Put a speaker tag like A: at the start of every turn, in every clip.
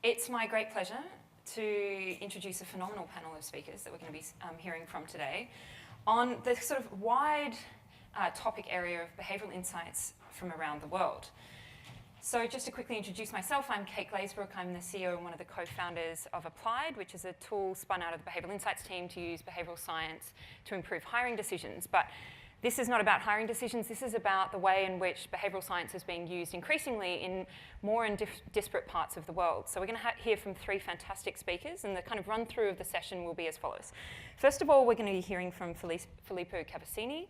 A: It's my great pleasure to introduce a phenomenal panel of speakers that we're going to be hearing from today on the sort of wide topic area of behavioural insights from around the world. So just to quickly introduce myself, I'm Kate Glazebrook. I'm the CEO and one of the co-founders of Applied, which is a tool spun out of the behavioural insights team to use behavioural science to improve hiring decisions. But this is not about hiring decisions. This is about the way in which behavioural science is being used increasingly in more and disparate parts of the world. So we're going to hear from three fantastic speakers, and the kind of run through of the session will be as follows. First of all, we're going to be hearing from Filippo Cavassini.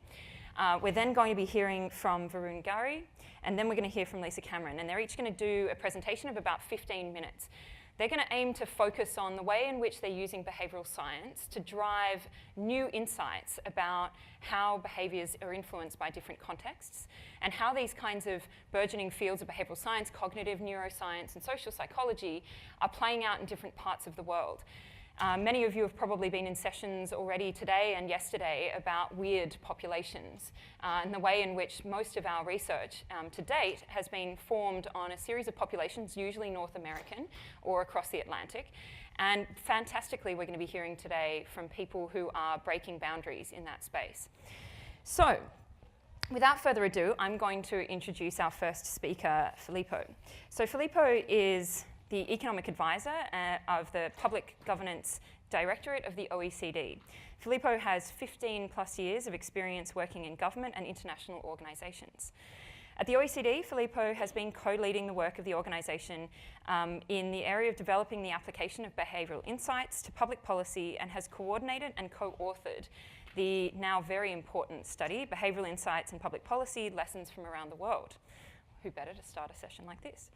A: We're then going to be hearing from Varun Gauri, and then we're going to hear from Lisa Cameron. And they're each going to do a presentation of about 15 minutes. They're going to aim to focus on the way in which they're using behavioural science to drive new insights about how behaviours are influenced by different contexts and how these kinds of burgeoning fields of behavioural science, cognitive neuroscience, and social psychology are playing out in different parts of the world. Many of you have probably been in sessions already today and yesterday about weird populations and the way in which most of our research to date has been formed on a series of populations, usually North American or across the Atlantic. And fantastically, we're going to be hearing today from people who are breaking boundaries in that space. So, without further ado, I'm going to introduce our first speaker, Filippo. So Filippo is the Economic Advisor of the Public Governance Directorate of the OECD. Filippo has 15 plus years of experience working in government and international organisations. At the OECD, Filippo has been co-leading the work of the organisation in the area of developing the application of behavioural insights to public policy and has coordinated and co-authored the now very important study, Behavioural Insights in Public Policy, Lessons from Around the World. Who better to start a session like this?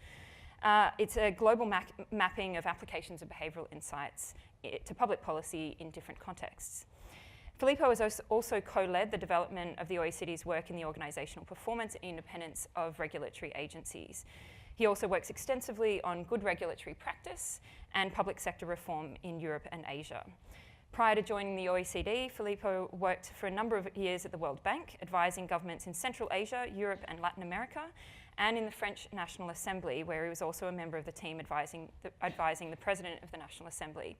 A: It's a global mapping of applications of behavioural insights to public policy in different contexts. Filippo has also co-led the development of the OECD's work in the organisational performance and independence of regulatory agencies. He also works extensively on good regulatory practice and public sector reform in Europe and Asia. Prior to joining the OECD, Filippo worked for a number of years at the World Bank, advising governments in Central Asia, Europe, and Latin America, and in the French National Assembly, where he was also a member of the team advising the President of the National Assembly.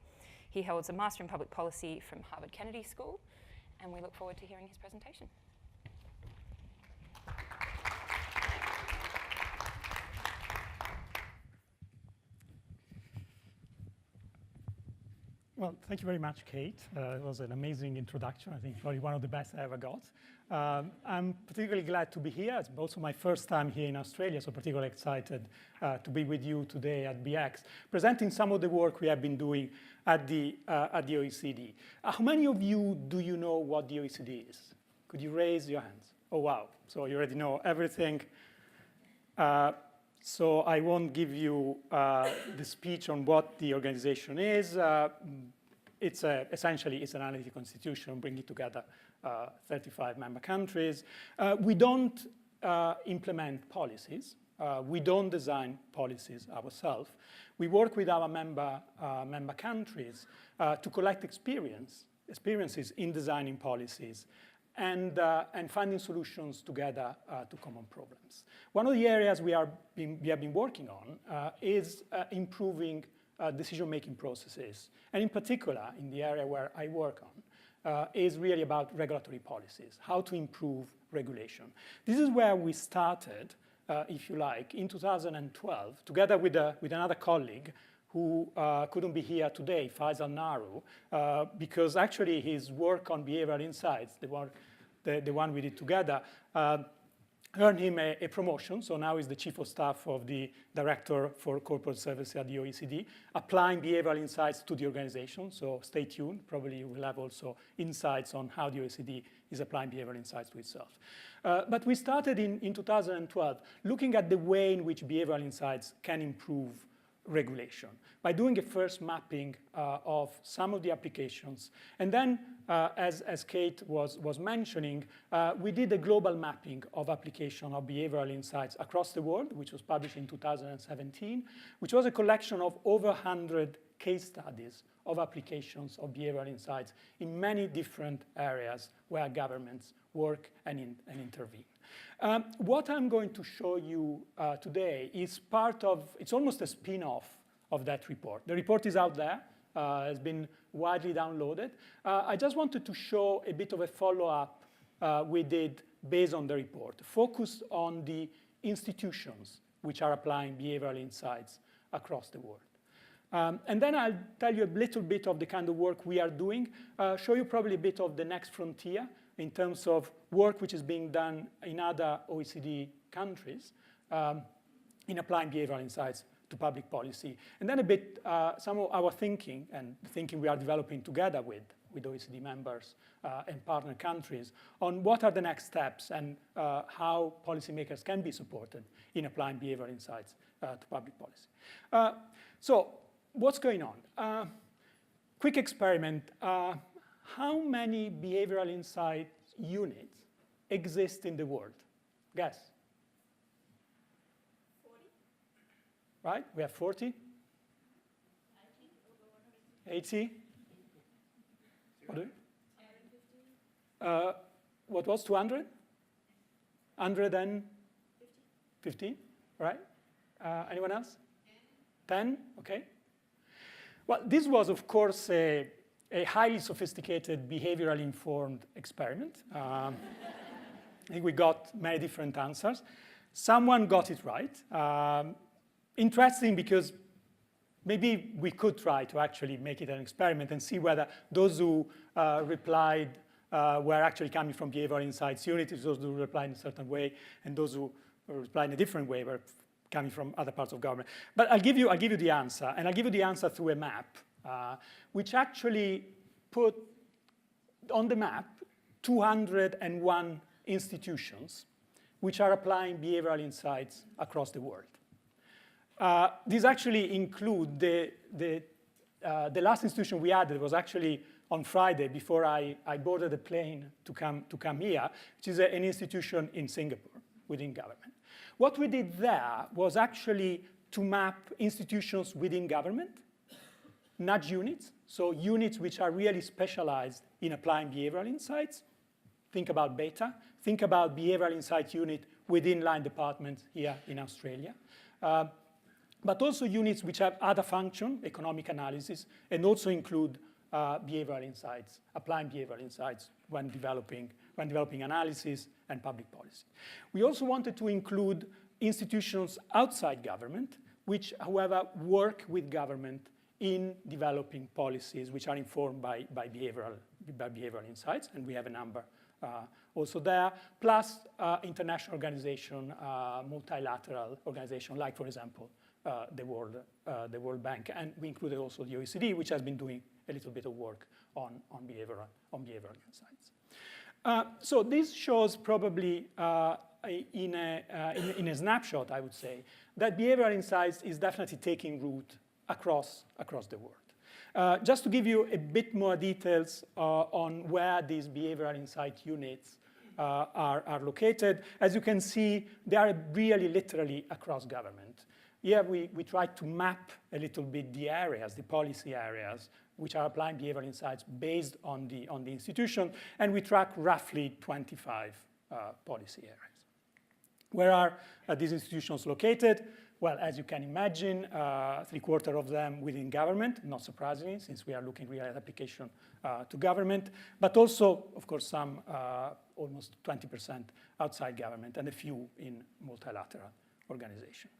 A: He holds a Master in Public Policy from Harvard Kennedy School, and we look forward to hearing his presentation.
B: Well, thank you very much, Kate. It was an amazing introduction. I think probably one of the best I ever got. I'm particularly glad to be here. It's also my first time here in Australia, so particularly excited to be with you today at BX, presenting some of the work we have been doing at the OECD. How many of you do you know what the OECD is? Could you raise your hands? Oh, wow. So you already know everything. So I won't give you the speech on what the organization is. Essentially, it's an analytical institution bringing together 35 member countries. We don't implement policies. We don't design policies ourselves. We work with our member countries to collect experiences in designing policies and finding solutions together to common problems. One of the areas we have been working on is improving decision-making processes. And in particular, in the area where I work on, is really about regulatory policies, how to improve regulation. This is where we started, if you like, in 2012, together with another colleague who couldn't be here today, Faisal Naru, because actually his work on behavioral insights, the one we did together, earned him a promotion. So now he's the chief of staff of the director for corporate services at the OECD, applying behavioral insights to the organization. So stay tuned. Probably you will have also insights on how the OECD is applying behavioral insights to itself. But we started in 2012 looking at the way in which behavioral insights can improve regulation by doing a first mapping of some of the applications. And then, as Kate was mentioning, we did a global mapping of application of behavioral insights across the world, which was published in 2017, which was a collection of over 100 case studies of applications of behavioral insights in many different areas where governments work and intervene. What I'm going to show you today is part of, it's almost a spin-off of that report. The report is out there, has been widely downloaded. I just wanted to show a bit of a follow-up we did based on the report, focused on the institutions which are applying behavioral insights across the world. And then I'll tell you a little bit of the kind of work we are doing, show you probably a bit of the next frontier in terms of work which is being done in other OECD countries in applying behavioral insights to public policy. And then a bit some of our thinking and the thinking we are developing together with OECD members and partner countries on what are the next steps and how policymakers can be supported in applying behavioral insights to public policy. So what's going on? Quick experiment. How many behavioral insight units exist in the world? Guess.
C: 40?
B: Right? We have 40? 80? What do we?
C: 150?
B: What was 200? 115? Right? Anyone else? 10? Okay. Well, this was, of course, a highly sophisticated behavioral informed experiment. I think we got many different answers. Someone got it right. Interesting because maybe we could try to actually make it an experiment and see whether those who replied were actually coming from behavioral insights units, those who replied in a certain way, and those who replied in a different way were coming from other parts of government. But I'll give you the answer, and I'll give you the answer through a map, which actually put on the map 201 institutions which are applying behavioral insights across the world. These actually include the last institution we added was actually on Friday before I boarded the plane to come here, which is an institution in Singapore within government. What we did there was actually to map institutions within government, nudge units, so units which are really specialized in applying behavioral insights. Think about beta. Think about behavioral insight unit within line departments here in Australia. But also units which have other function, economic analysis, and also include behavioral insights, applying behavioral insights when developing analysis and public policy. We also wanted to include institutions outside government, which, however, work with government in developing policies which are informed by behavioral insights, and we have a number also there, plus international organization, multilateral organization, like, for example, the World Bank, and we included also the OECD, which has been doing a little bit of work on behavioral insights. So this shows probably in a snapshot, I would say, that behavioral insights is definitely taking root across the world. Just to give you a bit more details on where these behavioral insight units are located, as you can see, they are really literally across government. Here we tried to map a little bit the areas, the policy areas, which are applying behavioral insights based on the institution, and we track roughly 25 policy areas. Where are these institutions located? Well, as you can imagine, 3/4 of them within government, not surprisingly, since we are looking really at application to government, but also, of course, some almost 20% outside government and a few in multilateral organization.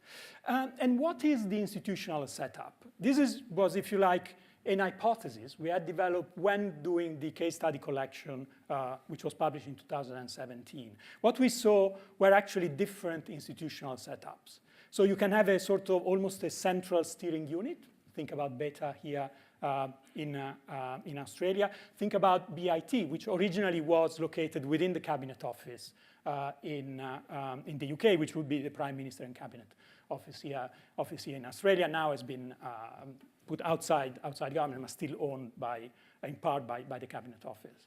B: And what is the institutional setup? This was, if you like, an hypothesis we had developed when doing the case study collection, which was published in 2017. What we saw were actually different institutional setups. So you can have a sort of almost a central steering unit. Think about beta here in Australia. Think about BIT, which originally was located within the Cabinet Office in the UK, which would be the Prime Minister and Cabinet Office here in Australia. Now has been put outside government, but still owned in part by the Cabinet Office.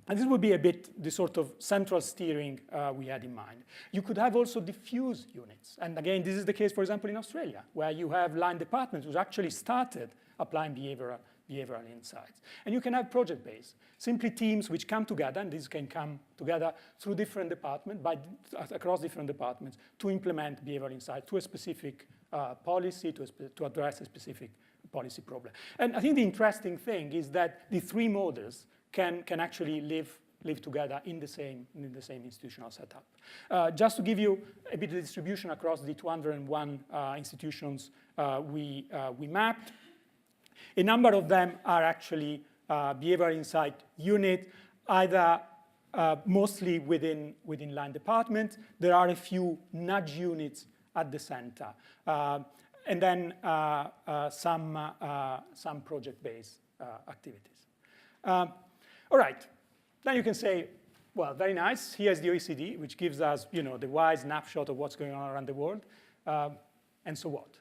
B: And this would be a bit the sort of central steering we had in mind. You could have also diffuse units. And again, this is the case, for example, in Australia, where you have line departments which actually started applying behavioral behavioral insights. And you can have project-based, simply teams which come together, and these can come together through different departments, across different departments, to implement behavioral insights to a specific policy, to address a specific policy problem. And I think the interesting thing is that the three models can actually live together in the same institutional setup. Just to give you a bit of distribution across the 201 institutions we mapped, a number of them are actually behavioral insight unit, either mostly within line departments. There are a few nudge units at the center, and then some project-based activities. All right. Then you can say, well, very nice. Here's the OECD, which gives us, the wide snapshot of what's going on around the world, and so what?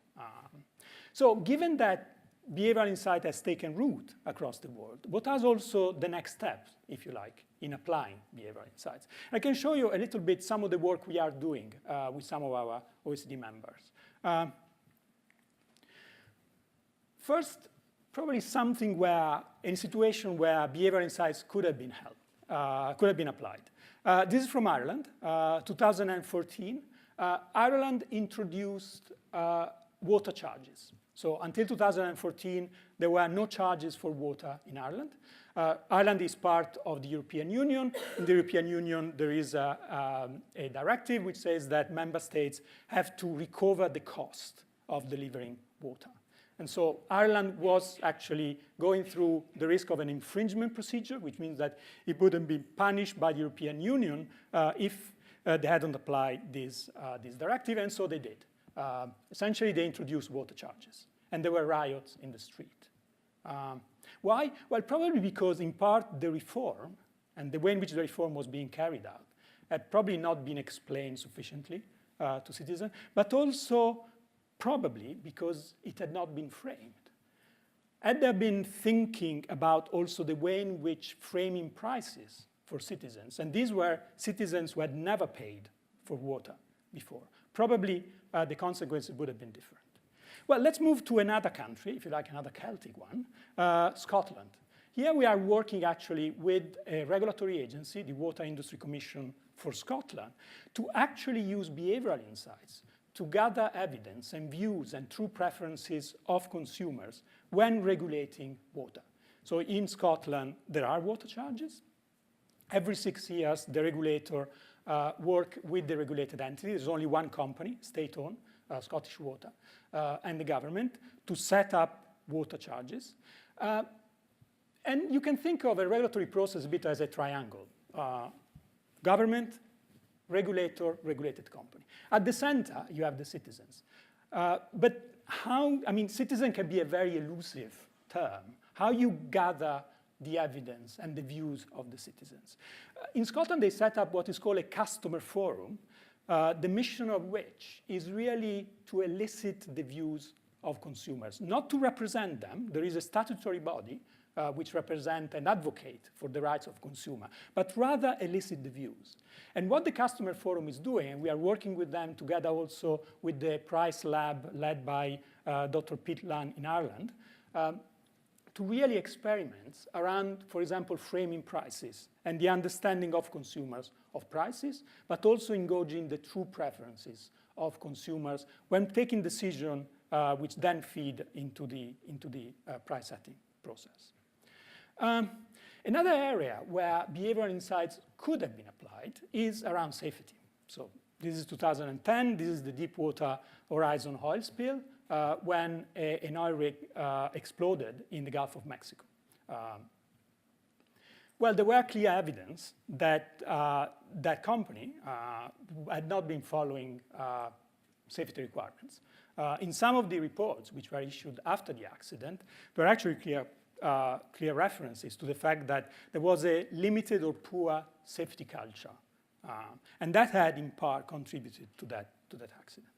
B: So given that behavioral insight has taken root across the world, what are also the next steps, if you like, in applying behavioral insights? I can show you a little bit some of the work we are doing with some of our OECD members. First, probably something where, in a situation where behavioral insights could have been helped. Could have been applied. This is from Ireland, 2014. Ireland introduced water charges. So until 2014, there were no charges for water in Ireland. Ireland is part of the European Union. In the European Union, there is a directive which says that member states have to recover the cost of delivering water. And so Ireland was actually going through the risk of an infringement procedure, which means that it wouldn't be punished by the European Union if they hadn't applied this directive, and so they did. Essentially, they introduced water charges, and there were riots in the street. Why? Well, probably because, in part, the reform and the way in which the reform was being carried out had probably not been explained sufficiently to citizens, but also probably because it had not been framed. Had there been thinking about also the way in which framing prices for citizens, and these were citizens who had never paid for water before, probably the consequences would have been different. Well, let's move to another country, if you like, another Celtic one, Scotland. Here we are working actually with a regulatory agency, the Water Industry Commission for Scotland, to actually use behavioral insights to gather evidence and views and true preferences of consumers when regulating water. So in Scotland, there are water charges. Every 6 years, the regulator works with the regulated entity. There's only one company, state-owned, Scottish Water, and the government, to set up water charges. And you can think of a regulatory process a bit as a triangle. Government, regulator, regulated company. At the center, you have the citizens. But citizen can be a very elusive term. How you gather the evidence and the views of the citizens. In Scotland, they set up what is called a customer forum, the mission of which is really to elicit the views of consumers, not to represent them. There is a statutory body which represent and advocate for the rights of consumer, but rather elicit the views. And what the Customer Forum is doing, and we are working with them together also with the Price Lab led by Dr. Pete Lunn in Ireland, to really experiment around, for example, framing prices and the understanding of consumers of prices, but also engaging the true preferences of consumers when taking decisions which then feed into the price setting process. Another area where behavioral insights could have been applied is around safety. So this is 2010. This is the Deepwater Horizon oil spill when an oil rig exploded in the Gulf of Mexico. Well, there were clear evidence that that company had not been following safety requirements. In some of the reports which were issued after the accident, there were actually clear references to the fact that there was a limited or poor safety culture. And that had, in part, contributed to that accident.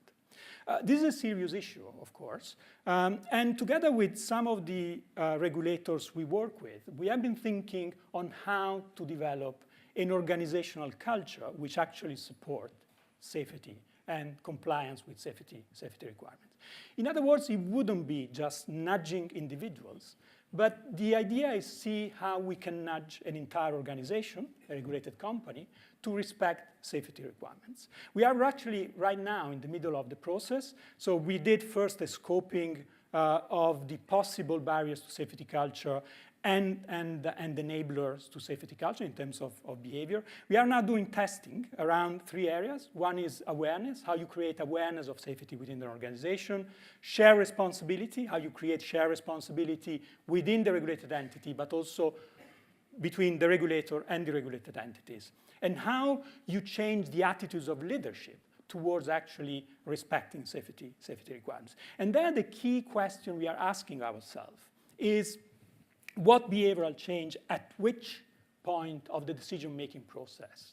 B: This is a serious issue, of course. And together with some of the regulators we work with, we have been thinking on how to develop an organizational culture which actually supports safety and compliance with safety requirements. In other words, it wouldn't be just nudging individuals, But the idea is see how we can nudge an entire organization, a regulated company, to respect safety requirements. We are actually right now in the middle of the process. So we did first a scoping of the possible barriers to safety culture and enablers to safety culture in terms of behavior. We are now doing testing around 3 areas. One is awareness, how you create awareness of safety within the organization. Share responsibility, how you create share responsibility within the regulated entity, but also between the regulator and the regulated entities. And how you change the attitudes of leadership towards actually respecting safety requirements. And there the key question we are asking ourselves is, what behavioral change at which point of the decision-making process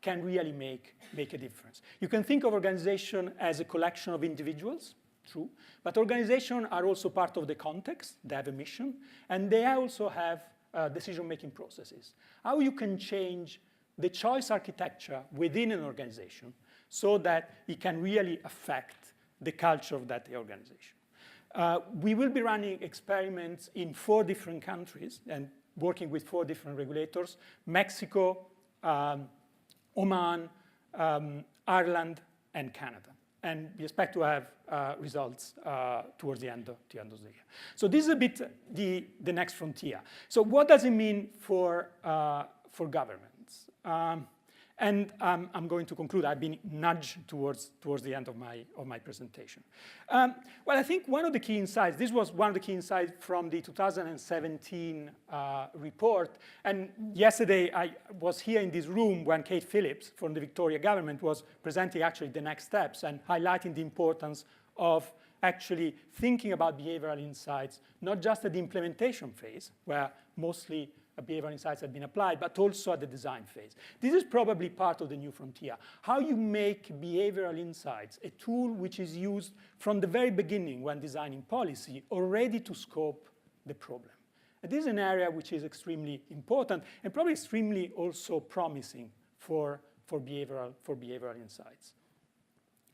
B: can really make a difference? You can think of organization as a collection of individuals, true, but organizations are also part of the context. They have a mission, and they also have decision-making processes. How you can change the choice architecture within an organization so that it can really affect the culture of that organization. We will be running experiments in 4 different countries and working with 4 different regulators: Mexico, Oman, Ireland, and Canada. And we expect to have results towards the end of the year. So this is a bit the next frontier. So what does it mean for governments? And I'm going to conclude. I've been nudged towards the end of my presentation. Well, I think one of the key insights, this was one of the key insights from the 2017 report. And yesterday, I was here in this room when Kate Phillips from the Victoria government was presenting actually the next steps and highlighting the importance of actually thinking about behavioral insights, not just at the implementation phase, where mostly behavioral insights have been applied, but also at the design phase. This is probably part of the new frontier. How you make behavioral insights a tool which is used from the very beginning when designing policy, already to scope the problem. And this is an area which is extremely important and probably extremely also promising for behavioral insights.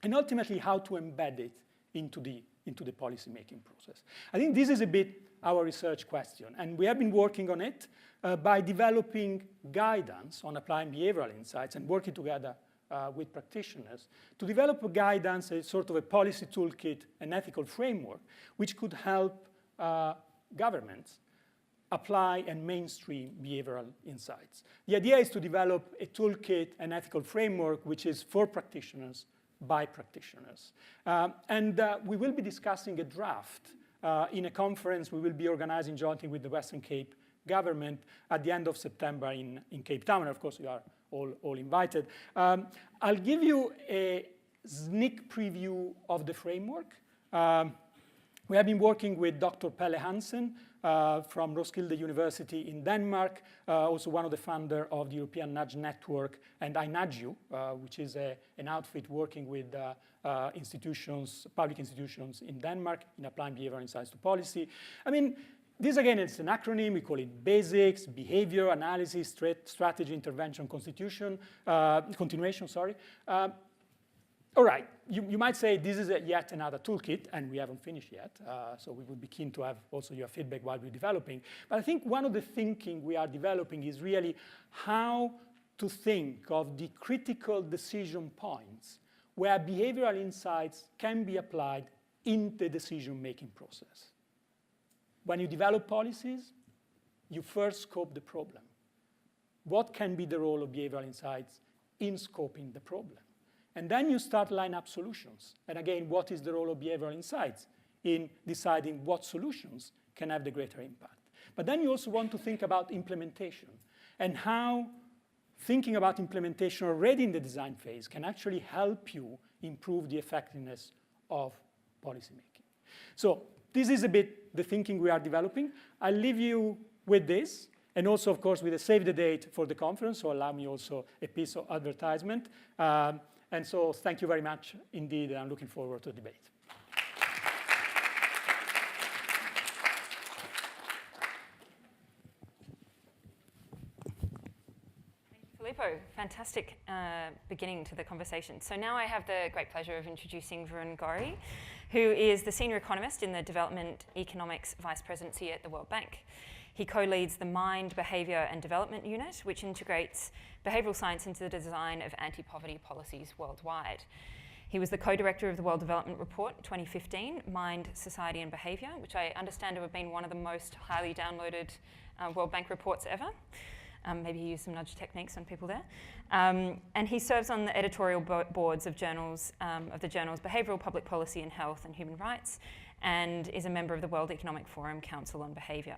B: And ultimately, how to embed it into the policy-making process. I think this is a bit our research question, and we have been working on it by developing guidance on applying behavioral insights and working together with practitioners to develop a guidance, a sort of a policy toolkit, an ethical framework, which could help governments apply and mainstream behavioral insights. The idea is to develop a toolkit, an ethical framework, which is for practitioners, by practitioners. And we will be discussing a draft in a conference we will be organizing jointly with the Western Cape government at the end of September in Cape Town. And of course, you are all invited. I'll give you a sneak preview of the framework. We have been working with Dr. Pelle Hansen from Roskilde University in Denmark, also one of the founders of the European Nudge Network, and I Nudge You, which is an outfit working with institutions, public institutions in Denmark in applying behavioral insights to policy. I mean, this again, it's an acronym. We call it BASICS, Behavior, Analysis, Strategy, Intervention, Continuation, sorry. All right, you might say this is yet another toolkit, and we haven't finished yet, so we would be keen to have also your feedback while we're developing. But I think one of the thinking we are developing is really how to think of the critical decision points where behavioral insights can be applied in the decision-making process. When you develop policies, you first scope the problem. What can be the role of behavioral insights in scoping the problem? And then you start line up solutions. And again, what is the role of behavioral insights in deciding what solutions can have the greater impact? But then you also want to think about implementation and how thinking about implementation already in the design phase can actually help you improve the effectiveness of policymaking. So this is a bit the thinking we are developing. I'll leave you with this, and also, of course, with a save the date for the conference, so allow me also a piece of advertisement. And so thank you very much indeed, and I'm looking forward to the debate.
A: Thank you, Filippo. fantastic beginning to the conversation. So now I have the great pleasure of introducing Varun Gauri, who is the Senior Economist in the Development Economics Vice Presidency at the World Bank. He co-leads the Mind, Behaviour and Development Unit, which integrates behavioural science into the design of anti-poverty policies worldwide. He was the co-director of the World Development Report 2015, Mind, Society and Behaviour, which I understand to have been one of the most highly downloaded World Bank reports ever. Maybe he used some nudge techniques on people there. And he serves on the editorial boards of journals, of the journals Behavioural, Public Policy and Health and Human Rights, and is a member of the World Economic Forum Council on Behaviour.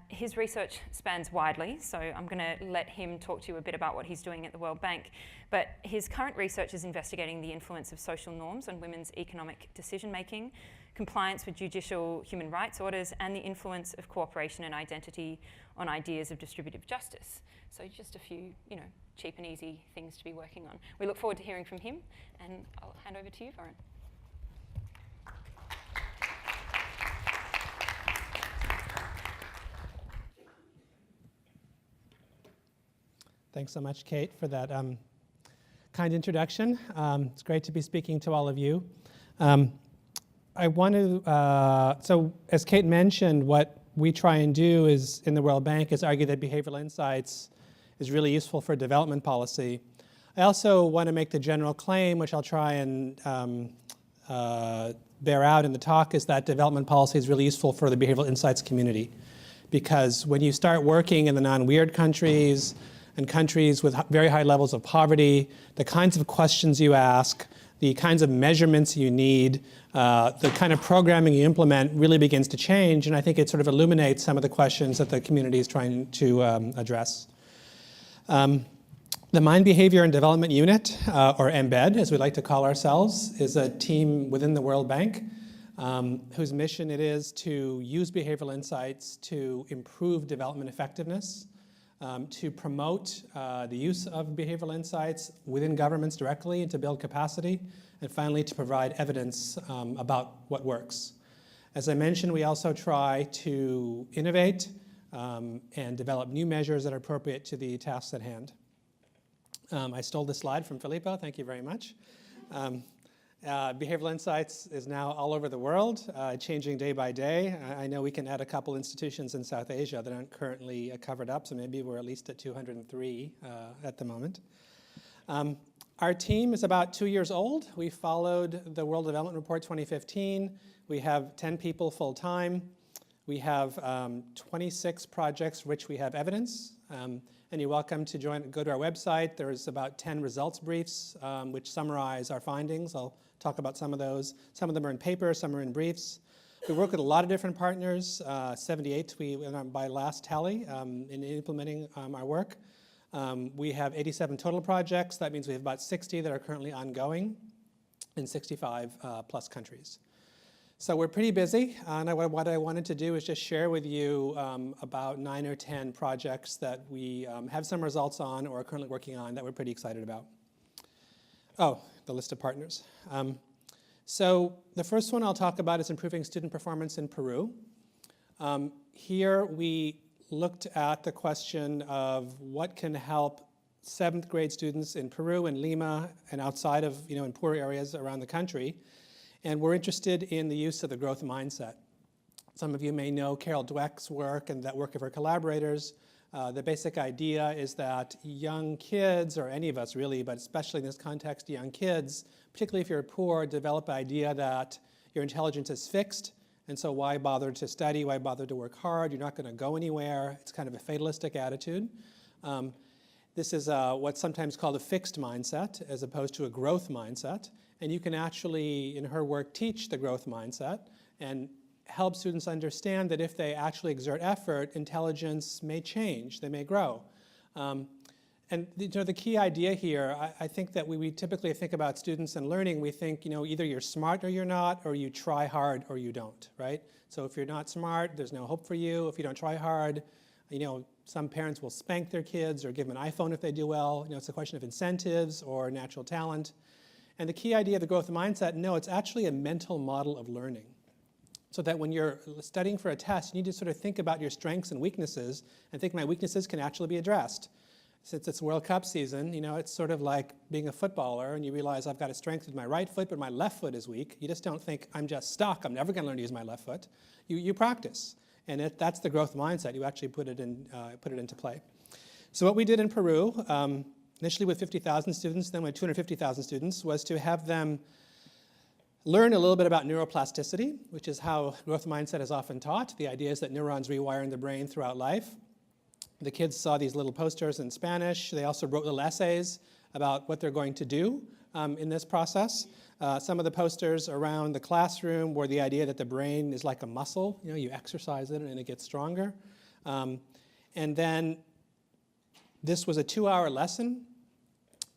A: His research spans widely, so I'm going to let him talk to you a bit about what he's doing at the World Bank. But his current research is investigating the influence of social norms on women's economic decision-making, compliance with judicial human rights orders, and the influence of cooperation and identity on ideas of distributive justice. So just a few, cheap and easy things to be working on. We look forward to hearing from him, and I'll hand over to you, Varun.
C: Thanks so much, Kate, for that kind introduction. It's great to be speaking to all of you. I want to, so as Kate mentioned, what we try and do is, in the World Bank, is argue that behavioral insights is really useful for development policy. I also want to make the general claim, which I'll try and bear out in the talk, is that development policy is really useful for the behavioral insights community. Because when you start working in the non-weird countries, and countries with very high levels of poverty, the kinds of questions you ask, the kinds of measurements you need, the kind of programming you implement really begins to change, and I think it sort of illuminates some of the questions that the community is trying to address. The Mind, Behavior and Development Unit, or MBED, as we like to call ourselves, is a team within the World Bank whose mission it is to use behavioral insights to improve development effectiveness, to promote the use of behavioral insights within governments directly and to build capacity, and finally to provide evidence about what works. As I mentioned, we also try to innovate and develop new measures that are appropriate to the tasks at hand. I stole this slide from Filippo, thank you very much. Behavioral insights is now all over the world, changing day by day. I know we can add a couple institutions in South Asia that aren't currently covered up, so maybe we're at least at 203 at the moment. Our team is about 2 years old. We followed the World Development Report 2015. We have 10 people full-time. We have 26 projects which we have evidence. And you're welcome to go to our website. There's about 10 results briefs which summarize our findings. I'll talk about some of those. Some of them are in paper, some are in briefs. We work with a lot of different partners, 78 by last tally in implementing our work. We have 87 total projects. That means we have about 60 that are currently ongoing in 65 plus countries. So we're pretty busy, and what I wanted to do is just share with you about 9 or 10 projects that we have some results on or are currently working on that we're pretty excited about. Oh, the list of partners. So the first one I'll talk about is improving student performance in Peru. Here we looked at the question of what can help 7th grade students in Peru and Lima and outside of, in poor areas around the country. And we're interested in the use of the growth mindset. Some of you may know Carol Dweck's work and that work of her collaborators. The basic idea is that young kids, or any of us really, but especially in this context, young kids, particularly if you're poor, develop the idea that your intelligence is fixed, and so why bother to study, why bother to work hard, you're not going to go anywhere. It's kind of a fatalistic attitude. This is what's sometimes called a fixed mindset as opposed to a growth mindset. And you can actually, in her work, teach the growth mindset and help students understand that if they actually exert effort, intelligence may change, they may grow. And the key idea here, I think that we typically think about students and learning, we think, either you're smart or you're not, or you try hard or you don't, right? So if you're not smart, there's no hope for you. If you don't try hard, some parents will spank their kids or give them an iPhone if they do well. It's a question of incentives or natural talent. And the key idea of the growth mindset, no, it's actually a mental model of learning. So that when you're studying for a test, you need to sort of think about your strengths and weaknesses and think my weaknesses can actually be addressed. Since it's World Cup season, it's sort of like being a footballer and you realize I've got a strength with my right foot, but my left foot is weak. You just don't think I'm just stuck. I'm never going to learn to use my left foot. You practice, and that's the growth mindset. You actually put it into play. So what we did in Peru, initially with 50,000 students, then with 250,000 students, was to have them learn a little bit about neuroplasticity, which is how growth mindset is often taught. The idea is that neurons rewire in the brain throughout life. The kids saw these little posters in Spanish. They also wrote little essays about what they're going to do in this process. Some of the posters around the classroom were the idea that the brain is like a muscle. You exercise it and it gets stronger. And then this was a 2-hour lesson.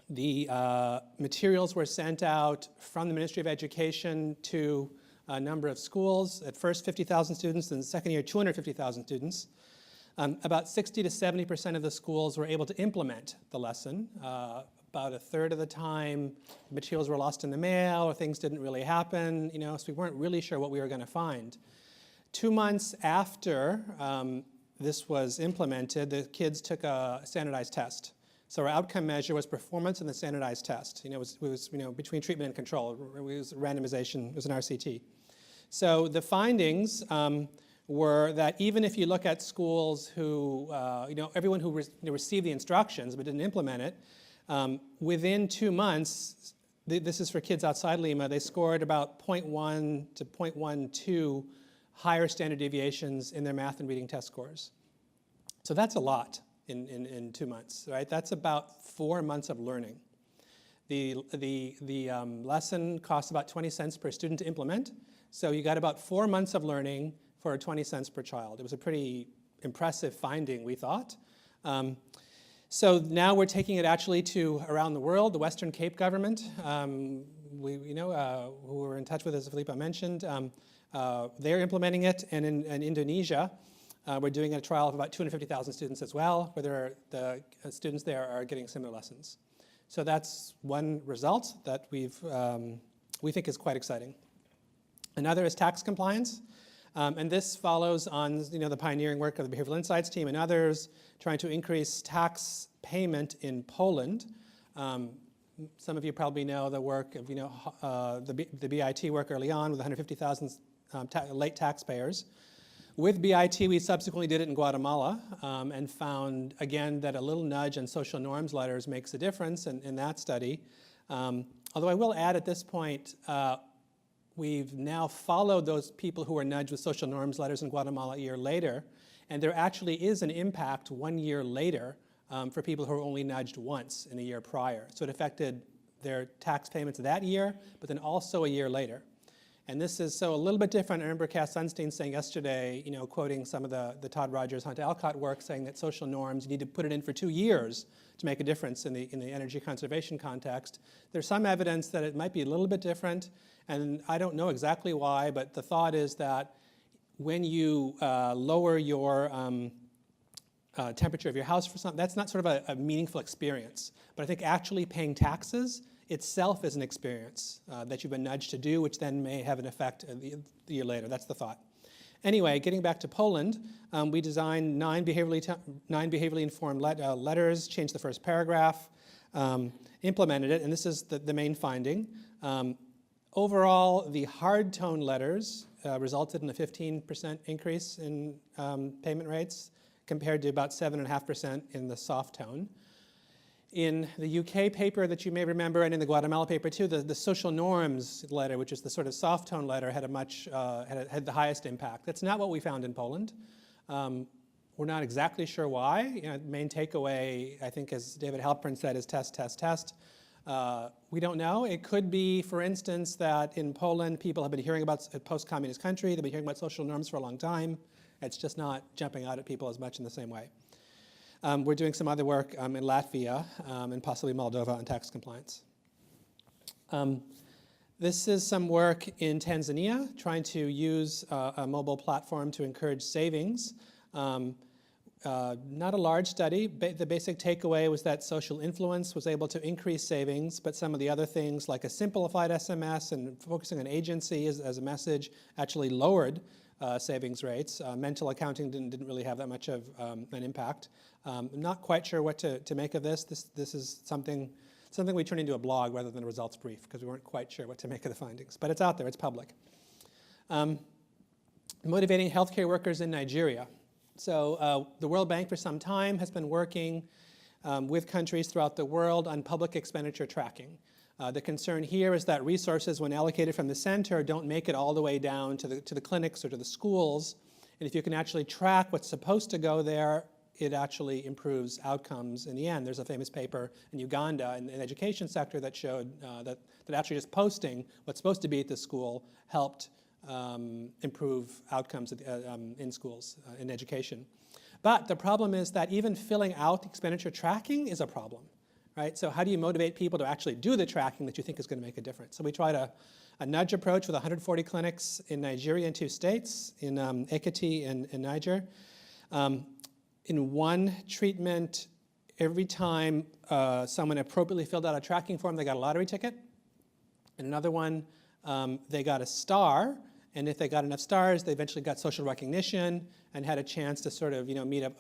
C: The materials were sent out from the Ministry of Education to a number of schools. At first, 50,000 students, then the second year, 250,000 students. About 60 to 70% of the schools were able to implement the lesson. About a third of the time, materials were lost in the mail or things didn't really happen, so we weren't really sure what we were going to find. 2 months after this was implemented, the kids took a standardized test. So our outcome measure was performance in the standardized test. It was between treatment and control. It was randomization. It was an RCT. So the findings were that even if you look at schools who, everyone who received the instructions but didn't implement it, within 2 months, this is for kids outside Lima, they scored about 0.1 to 0.12 higher standard deviations in their math and reading test scores. So that's a lot in 2 months, right? That's about 4 months of learning. The lesson costs about 20 cents per student to implement, so you got about 4 months of learning for 20 cents per child. It was a pretty impressive finding, we thought. So now we're taking it actually to around the world. The Western Cape government, who we're in touch with, as Filippo mentioned, they're implementing it, and in Indonesia, we're doing a trial of about 250,000 students as well, where the students there are getting similar lessons. So that's one result that we think is quite exciting. Another is tax compliance. And this follows on the pioneering work of the Behavioral Insights team and others trying to increase tax payment in Poland. Some of you probably know the work of the BIT work early on with 150,000 late taxpayers. With BIT, we subsequently did it in Guatemala and found, again, that a little nudge on social norms letters makes a difference in that study. Although I will add at this point, we've now followed those people who were nudged with social norms letters in Guatemala a year later, and there actually is an impact 1 year later for people who were only nudged once in a year prior. So it affected their tax payments that year, but then also a year later. And this is so a little bit different. I remember Cass Sunstein saying yesterday, quoting some of the Todd Rogers, Hunt Alcott work, saying that social norms, you need to put it in for 2 years to make a difference in the energy conservation context. There's some evidence that it might be a little bit different, and I don't know exactly why, but the thought is that when you lower your temperature of your house for something, that's not sort of a meaningful experience. But I think actually paying taxes itself is an experience that you've been nudged to do, which then may have an effect the year later. That's the thought. Anyway, getting back to Poland, we designed 9 behaviorally informed letters, changed the first paragraph, implemented it, and this is the main finding. Overall, the hard tone letters resulted in a 15% increase in payment rates compared to about 7.5% in the soft tone. In the UK paper that you may remember, and in the Guatemala paper too, the social norms letter, which is the sort of soft tone letter, had had the highest impact. That's not what we found in Poland. We're not exactly sure why. The main takeaway, I think, as David Halpern said, is test, test, test. We don't know. It could be, for instance, that in Poland, people have been hearing about a post-communist country. They've been hearing about social norms for a long time. It's just not jumping out at people as much in the same way. We're doing some other work in Latvia and possibly Moldova on tax compliance. This is some work in Tanzania, trying to use a mobile platform to encourage savings. Not a large study. The basic takeaway was that social influence was able to increase savings, but some of the other things, like a simplified SMS and focusing on agency as a message, actually lowered savings rates. Mental accounting didn't really have that much of an impact. I'm not quite sure what to make of this. This is something we turned into a blog rather than a results brief because we weren't quite sure what to make of the findings. But it's out there, it's public. Motivating healthcare workers in Nigeria. So the World Bank for some time has been working with countries throughout the world on public expenditure tracking. The concern here is that resources, when allocated from the center, don't make it all the way down to the clinics or to the schools. And if you can actually track what's supposed to go there, it actually improves outcomes in the end. There's a famous paper in Uganda in the education sector that showed that actually just posting what's supposed to be at the school helped improve outcomes in schools, in education. But the problem is that even filling out expenditure tracking is a problem, right? So how do you motivate people to actually do the tracking that you think is going to make a difference? So we tried a nudge approach with 140 clinics in Nigeria in 2 states, in Ekiti and Niger. In one treatment, every time someone appropriately filled out a tracking form, they got a lottery ticket. In another one, they got a star. And if they got enough stars, they eventually got social recognition and had a chance to sort of, meet an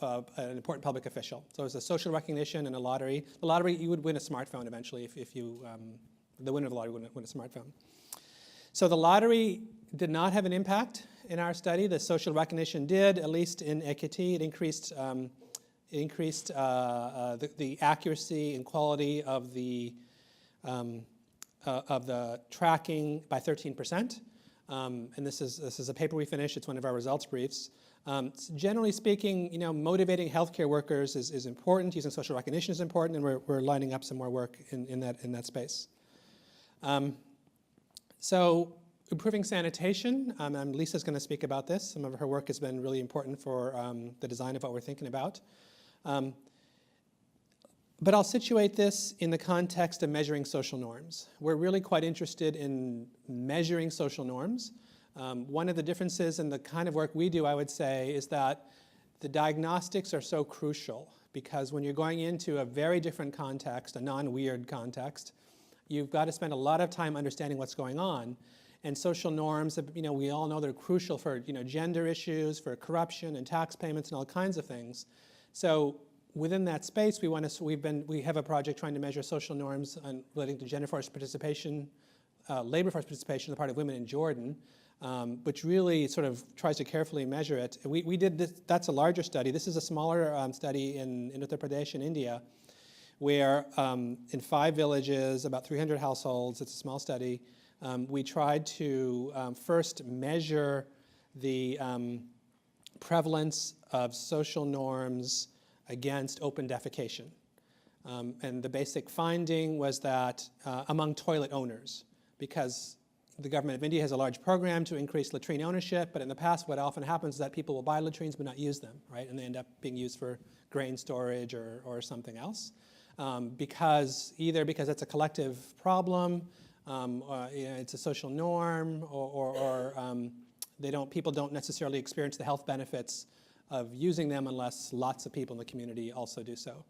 C: important public official. So it was a social recognition and a lottery. The lottery, you would win a smartphone eventually if you, the winner of the lottery would win a smartphone. So the lottery did not have an impact in our study. The social recognition did, at least in Ekiti. It increased the accuracy and quality of the tracking by 13%. And this is a paper we finished. It's one of our results briefs. Generally speaking, motivating healthcare workers is important. Using social recognition is important, and we're lining up some more work in that space. So improving sanitation. Lisa's going to speak about this. Some of her work has been really important for the design of what we're thinking about. But I'll situate this in the context of measuring social norms. We're really quite interested in measuring social norms. One of the differences in the kind of work we do, I would say, is that the diagnostics are so crucial because when you're going into a very different context, a non-weird context, you've got to spend a lot of time understanding what's going on. And social norms, we all know they're crucial for gender issues, for corruption and tax payments and all kinds of things. So within that space, we have a project trying to measure social norms relating to gender force participation, labor force participation on the part of women in Jordan, which really sort of tries to carefully measure it. We did this. That's a larger study. This is a smaller study in Uttar Pradesh in India, where in 5 villages, about 300 households, it's a small study, we tried to first measure the prevalence of social norms against open defecation. And the basic finding was that among toilet owners, because the government of India has a large program to increase latrine ownership, but in the past what often happens is that people will buy latrines but not use them, right? And they end up being used for grain storage or something else. Because it's a collective problem, it's a social norm, or people don't necessarily experience the health benefits of using them unless lots of people in the community also do so.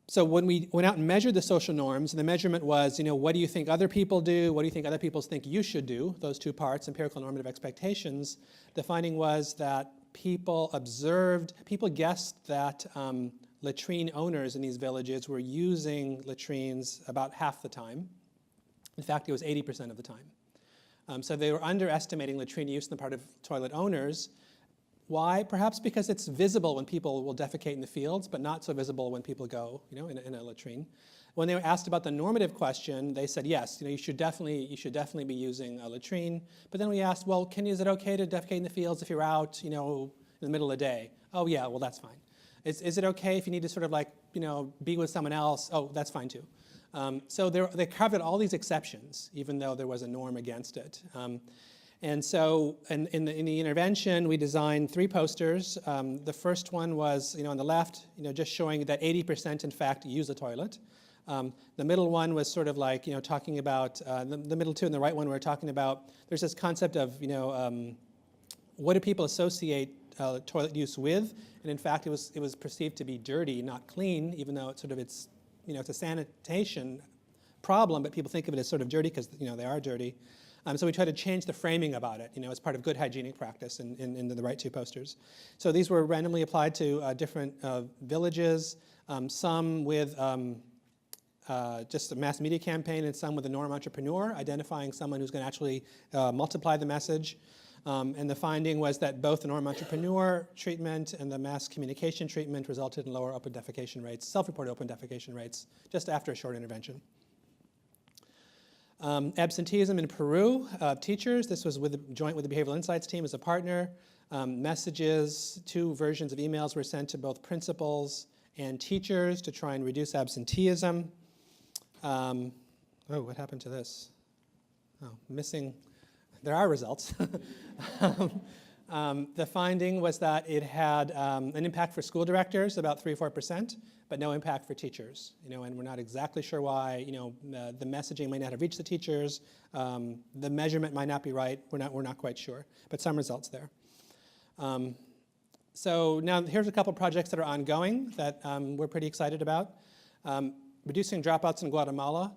C: So when we went out and measured the social norms, and the measurement was, what do you think other people do? What do you think other people think you should do? Those 2 parts, empirical and normative expectations. The finding was that people guessed that latrine owners in these villages were using latrines about half the time. In fact, it was 80% of the time. So they were underestimating latrine use on the part of toilet owners. Why? Perhaps because it's visible when people will defecate in the fields, but not so visible when people go, in a latrine. When they were asked about the normative question, they said, yes, you should definitely be using a latrine. But then we asked, well, is it okay to defecate in the fields if you're out, in the middle of the day? Oh yeah, well that's fine. Is it okay if you need to sort of be with someone else? Oh, that's fine too. So they carved out all these exceptions, even though there was a norm against it. And so in the intervention, we designed 3 posters. The first one was, on the left, just showing that 80% in fact use a toilet. The middle one was sort of like, talking about, the middle 2 and the right one we're talking about, there's this concept of, what do people associate toilet use with? And in fact, it was perceived to be dirty, not clean, even though it's a sanitation problem, but people think of it as sort of dirty because, they are dirty. So we try to change the framing about it, as part of good hygienic practice in the right two posters. So these were randomly applied to different villages, some with just a mass media campaign and some with a norm entrepreneur, identifying someone who's going to actually multiply the message. And the finding was that both the norm entrepreneur treatment and the mass communication treatment resulted in lower open defecation rates, self-reported open defecation rates, just after a short intervention. Absenteeism in Peru, teachers, this was joint with the Behavioral Insights team as a partner. Messages, 2 versions of emails were sent to both principals and teachers to try and reduce absenteeism. Oh, what happened to this? Oh, missing. There are results. The finding was that it had an impact for school directors, about 3 or 4%, but no impact for teachers. And we're not exactly sure why. The messaging may not have reached the teachers. The measurement might not be right. We're not quite sure, but some results there. So now here's a couple projects that are ongoing that we're pretty excited about. Reducing dropouts in Guatemala.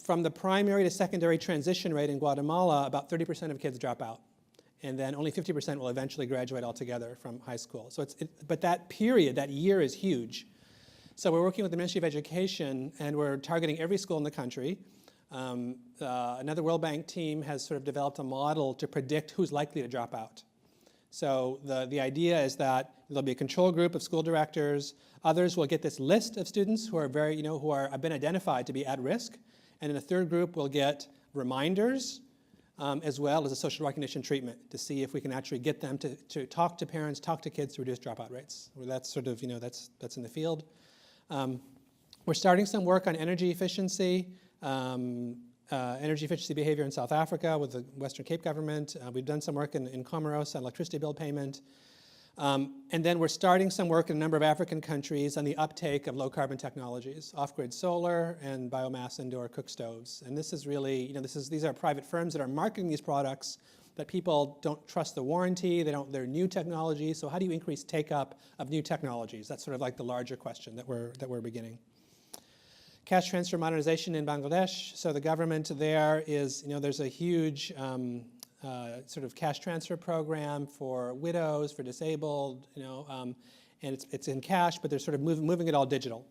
C: From the primary to secondary transition rate in Guatemala, about 30% of kids drop out. And then only 50% will eventually graduate altogether from high school. So but that period, that year is huge. So we're working with the Ministry of Education, and we're targeting every school in the country. Another World Bank team has sort of developed a model to predict who's likely to drop out. So the idea is that there'll be a control group of school directors. Others will get this list of students who are have been identified to be at risk. And in a third group, we'll get reminders as well as a social recognition treatment to see if we can actually get them to talk to parents, talk to kids to reduce dropout rates. Well, that's sort of, that's in the field. We're starting some work on energy efficiency behavior in South Africa with the Western Cape government. We've done some work in Comoros on electricity bill payment. And then we're starting some work in a number of African countries on the uptake of low-carbon technologies, off-grid solar and biomass indoor cook stoves. And this is really, these are private firms that are marketing these products, but people don't trust the warranty. They're new technologies. So how do you increase take-up of new technologies? That's sort of like the larger question that we're beginning. Cash transfer modernization in Bangladesh. So the government there is, there's a huge sort of cash transfer program for widows, for disabled, and it's in cash, but they're sort of moving it all digital.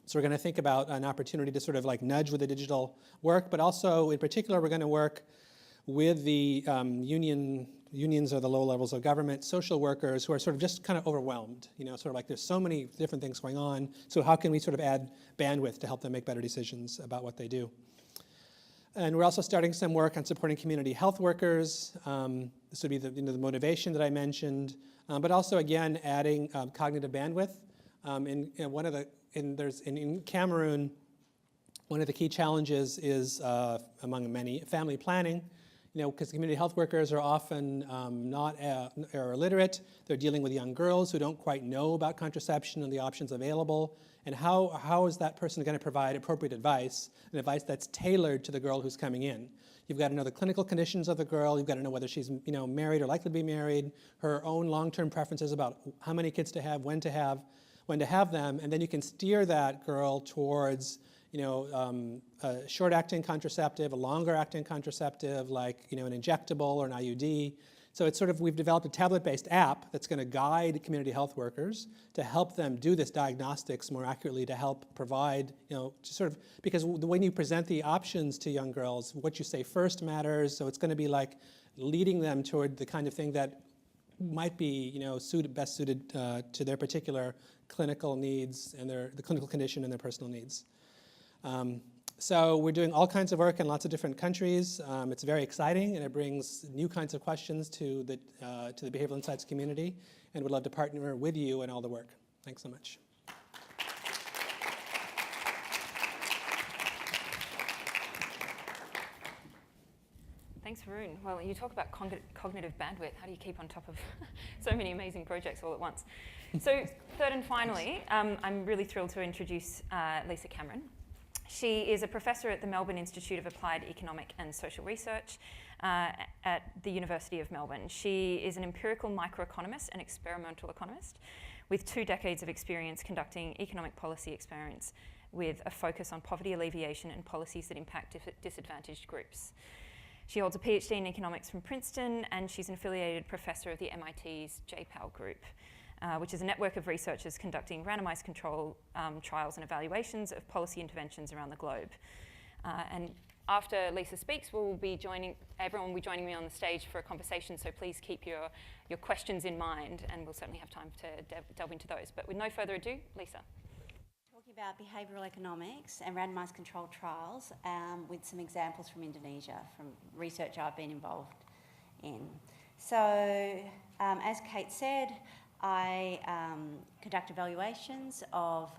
C: So we're going to think about an opportunity to sort of like nudge with the digital work, but also in particular we're going to work with the unions or the low levels of government, social workers who are sort of just kind of overwhelmed, sort of like there's so many different things going on. So how can we sort of add bandwidth to help them make better decisions about what they do? And we're also starting some work on supporting community health workers. This would be the motivation that I mentioned, but also again adding cognitive bandwidth. In Cameroon, one of the key challenges is among many family planning. Because community health workers are often are illiterate. They're dealing with young girls who don't quite know about contraception and the options available. And how is that person going to provide appropriate advice, and advice that's tailored to the girl who's coming in? You've got to know the clinical conditions of the girl. You've got to know whether she's married or likely to be married, her own long-term preferences about how many kids to have, when to have them, and then you can steer that girl towards a short-acting contraceptive, a longer-acting contraceptive, like an injectable or an IUD. So it's sort of, we've developed a tablet-based app that's going to guide community health workers to help them do this diagnostics more accurately, to help provide, because when you present the options to young girls, what you say first matters. So it's going to be like leading them toward the kind of thing that might be, best suited to their particular clinical needs and the clinical condition and their personal needs. So we're doing all kinds of work in lots of different countries. It's very exciting, and it brings new kinds of questions to the Behavioral Insights community, and we'd love to partner with you in all the work. Thanks so much.
A: Thanks, Varun. Well, you talk about cognitive bandwidth. How do you keep on top of so many amazing projects all at once? So third and finally, I'm really thrilled to introduce Lisa Cameron. She is a professor at the Melbourne Institute of Applied Economic and Social Research at the University of Melbourne. She is an empirical microeconomist and experimental economist with 2 decades of experience conducting economic policy experiments with a focus on poverty alleviation and policies that impact disadvantaged groups. She holds a PhD in economics from Princeton, and she's an affiliated professor of the MIT's JPAL group, which is a network of researchers conducting randomized control trials and evaluations of policy interventions around the globe. And after Lisa speaks, everyone will be joining me on the stage for a conversation, so please keep your questions in mind, and we'll certainly have time to delve into those. But with no further ado, Lisa.
D: Talking about behavioural economics and randomised controlled trials with some examples from Indonesia, from research I've been involved in. So, as Kate said, I conduct evaluations of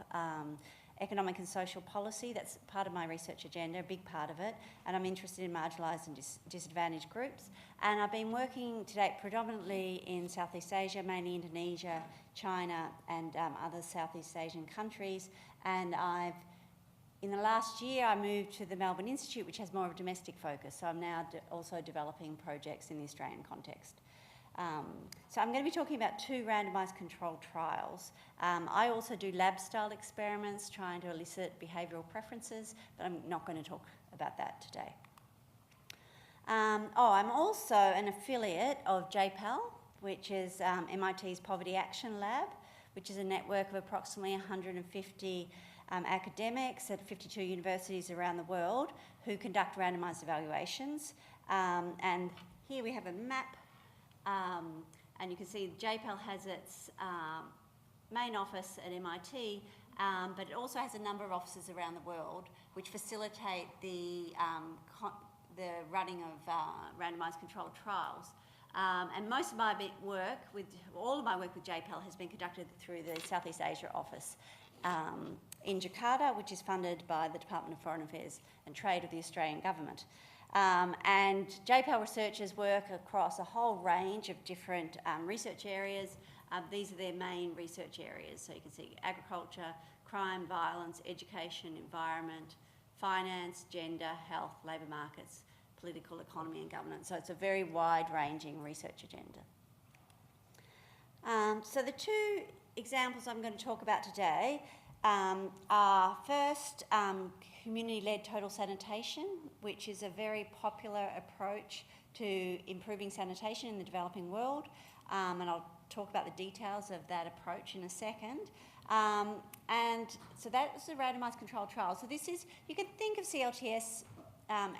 D: economic and social policy. That's part of my research agenda, a big part of it, and I'm interested in marginalised and disadvantaged groups. And I've been working to date predominantly in Southeast Asia, mainly Indonesia, China, and other Southeast Asian countries. And in the last year, I moved to the Melbourne Institute, which has more of a domestic focus. So I'm now also developing projects in the Australian context. So I'm going to be talking about 2 randomised controlled trials. I also do lab-style experiments trying to elicit behavioural preferences, but I'm not going to talk about that today. I'm also an affiliate of JPAL, which is MIT's Poverty Action Lab, which is a network of approximately 150 academics at 52 universities around the world who conduct randomised evaluations. And here we have a map. And you can see JPAL has its main office at MIT, but it also has a number of offices around the world which facilitate the running of randomised controlled trials. And most of my work all of my work with JPAL has been conducted through the Southeast Asia office in Jakarta, which is funded by the Department of Foreign Affairs and Trade of the Australian Government. And JPAL researchers work across a whole range of different research areas. These are their main research areas. So you can see agriculture, crime, violence, education, environment, finance, gender, health, labour markets, political economy and governance. So it's a very wide-ranging research agenda. So the 2 examples I'm going to talk about today are first community-led total sanitation, which is a very popular approach to improving sanitation in the developing world, and I'll talk about the details of that approach in a second. And so that's a randomised controlled trial. So this is, you can think of CLTS